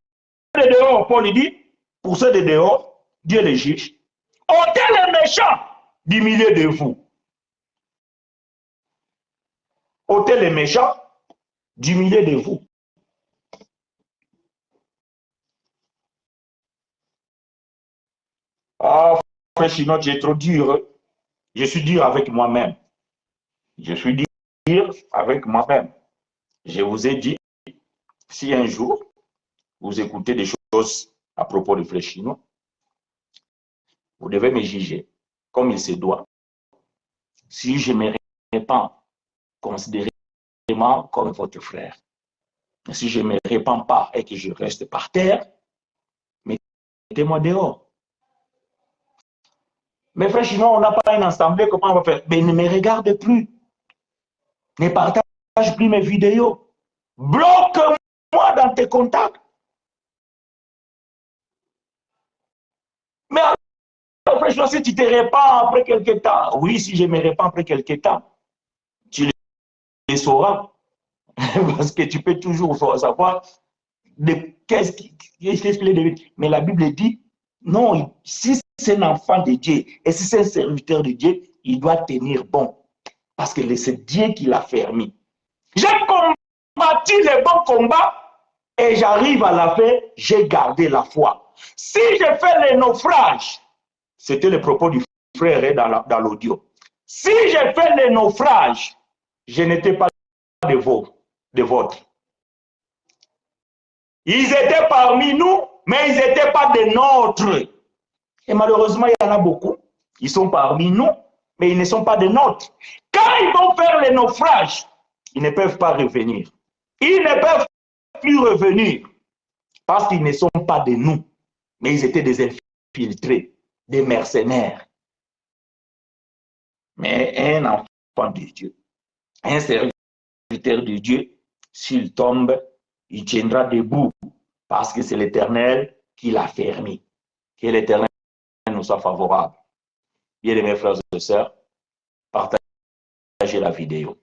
de dehors, Paul dit, pour ceux de dehors, Dieu les juge. Ôtez les méchants du milieu de vous. Ôtez les méchants du milieu de vous. Ah, frère Chino, tu es trop dur. Je suis dur avec moi-même. Je suis dur avec moi-même. Je vous ai dit, si un jour, vous écoutez des choses à propos de frère Chino, vous devez me juger comme il se doit. Si je me répands, considérez-moi comme votre frère. Si je ne me répands pas et que je reste par terre, mettez-moi dehors. Mais frère Chino, on n'a pas une assemblée, comment on va faire? Mais ne me regarde plus. Ne partage plus mes vidéos. Bloque-moi dans tes contacts. Mais alors, frère Chino, si tu te répands après quelques temps, oui, si je me répands après quelques temps, tu le sauras. Parce que tu peux toujours savoir qu'est-ce qu'il est devenu. Mais la Bible dit, non, si c'est un enfant de Dieu et si c'est un serviteur de Dieu, il doit tenir bon. Parce que c'est Dieu qui l'a fermé. J'ai combattu le bon combat et j'arrive à la fin, j'ai gardé la foi. Si je fais le naufrage, c'était le propos du frère dans l'audio. Si je fais le naufrage, je n'étais pas de vôtres. Ils étaient parmi nous, mais ils n'étaient pas des nôtres. Et malheureusement, il y en a beaucoup. Ils sont parmi nous, mais ils ne sont pas des nôtres. Quand ils vont faire le naufrage, ils ne peuvent pas revenir. Ils ne peuvent plus revenir parce qu'ils ne sont pas de nous, mais ils étaient des infiltrés, des mercenaires. Mais un enfant de Dieu, un serviteur de Dieu, s'il tombe, il tiendra debout parce que c'est l'Éternel qui l'a fermé. Que l'Éternel nous soit favorable. Bien aimés frères et sœurs, partagez la vidéo.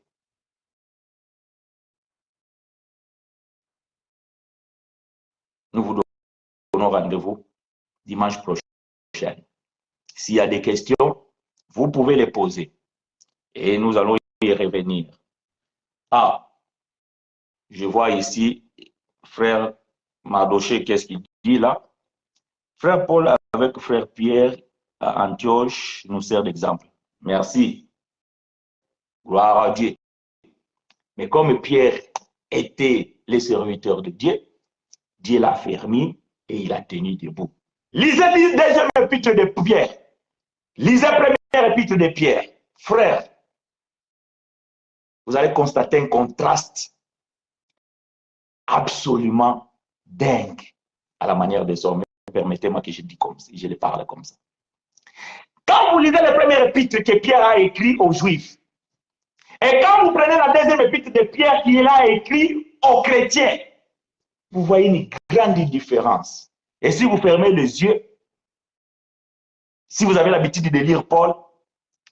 Nous vous donnons rendez-vous dimanche prochain. S'il y a des questions, vous pouvez les poser et nous allons y revenir. Ah, je vois ici, frère Mardoché, qu'est-ce qu'il dit là? Frère Paul avec frère Pierre à Antioche nous sert d'exemple. Merci. Gloire à Dieu. Mais comme Pierre était le serviteur de Dieu, Dieu l'a fermé et il a tenu debout. Lisez deuxième épître de Pierre. Lisez première épître de Pierre. Frère, vous allez constater un contraste absolument dingue à la manière des hommes. Permettez-moi que je dis comme ça, je les parle comme ça. Quand vous lisez le premier épître que Pierre a écrit aux Juifs, et quand vous prenez la deuxième épître de Pierre qu'il a écrit aux chrétiens, vous voyez une grande différence. Et si vous fermez les yeux, si vous avez l'habitude de lire Paul,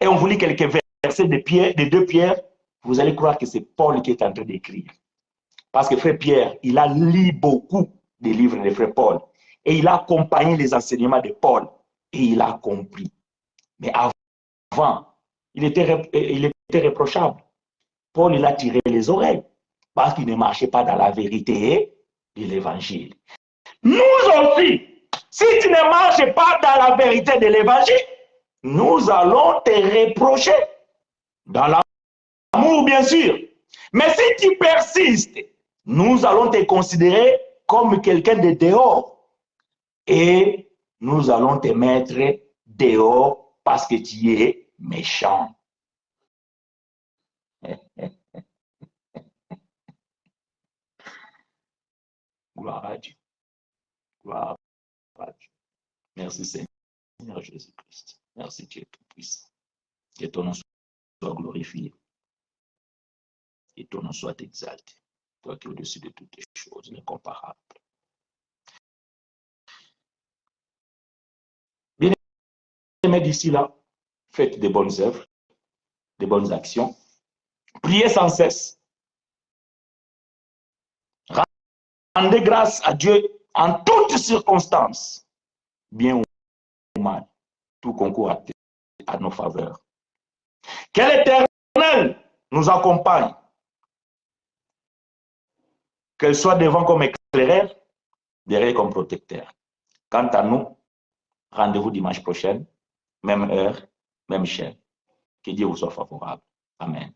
et on vous lit quelques versets de 2 Pierre, vous allez croire que c'est Paul qui est en train d'écrire. Parce que frère Pierre, il a lu beaucoup des livres de frère Paul. Et il a accompagné les enseignements de Paul. Et il a compris. Mais avant, il était reprochable. Paul, il a tiré les oreilles. Parce qu'il ne marchait pas dans la vérité de l'évangile. Nous aussi, si tu ne marches pas dans la vérité de l'évangile, nous allons te reprocher. Dans l'amour, bien sûr. Mais si tu persistes, nous allons te considérer comme quelqu'un de dehors. Et nous allons te mettre dehors parce que tu es méchant. Gloire à Dieu. Gloire à Dieu. Merci Seigneur. Seigneur Jésus-Christ. Merci Dieu Tout-Puissant. Que ton nom soit glorifié. Et ton nom soit exalté. Toi qui es au-dessus de toutes les choses, l'incomparable. Bien-aimés d'ici là, faites des bonnes œuvres, des bonnes actions. Priez sans cesse. Rendez grâce à Dieu en toutes circonstances, bien ou mal. Tout concourt à nos faveurs. Que l'Éternel nous accompagne. Qu'elle soit devant comme éclaireur, derrière comme protecteur. Quant à nous, rendez-vous dimanche prochain, même heure, même chaîne. Que Dieu vous soit favorable. Amen.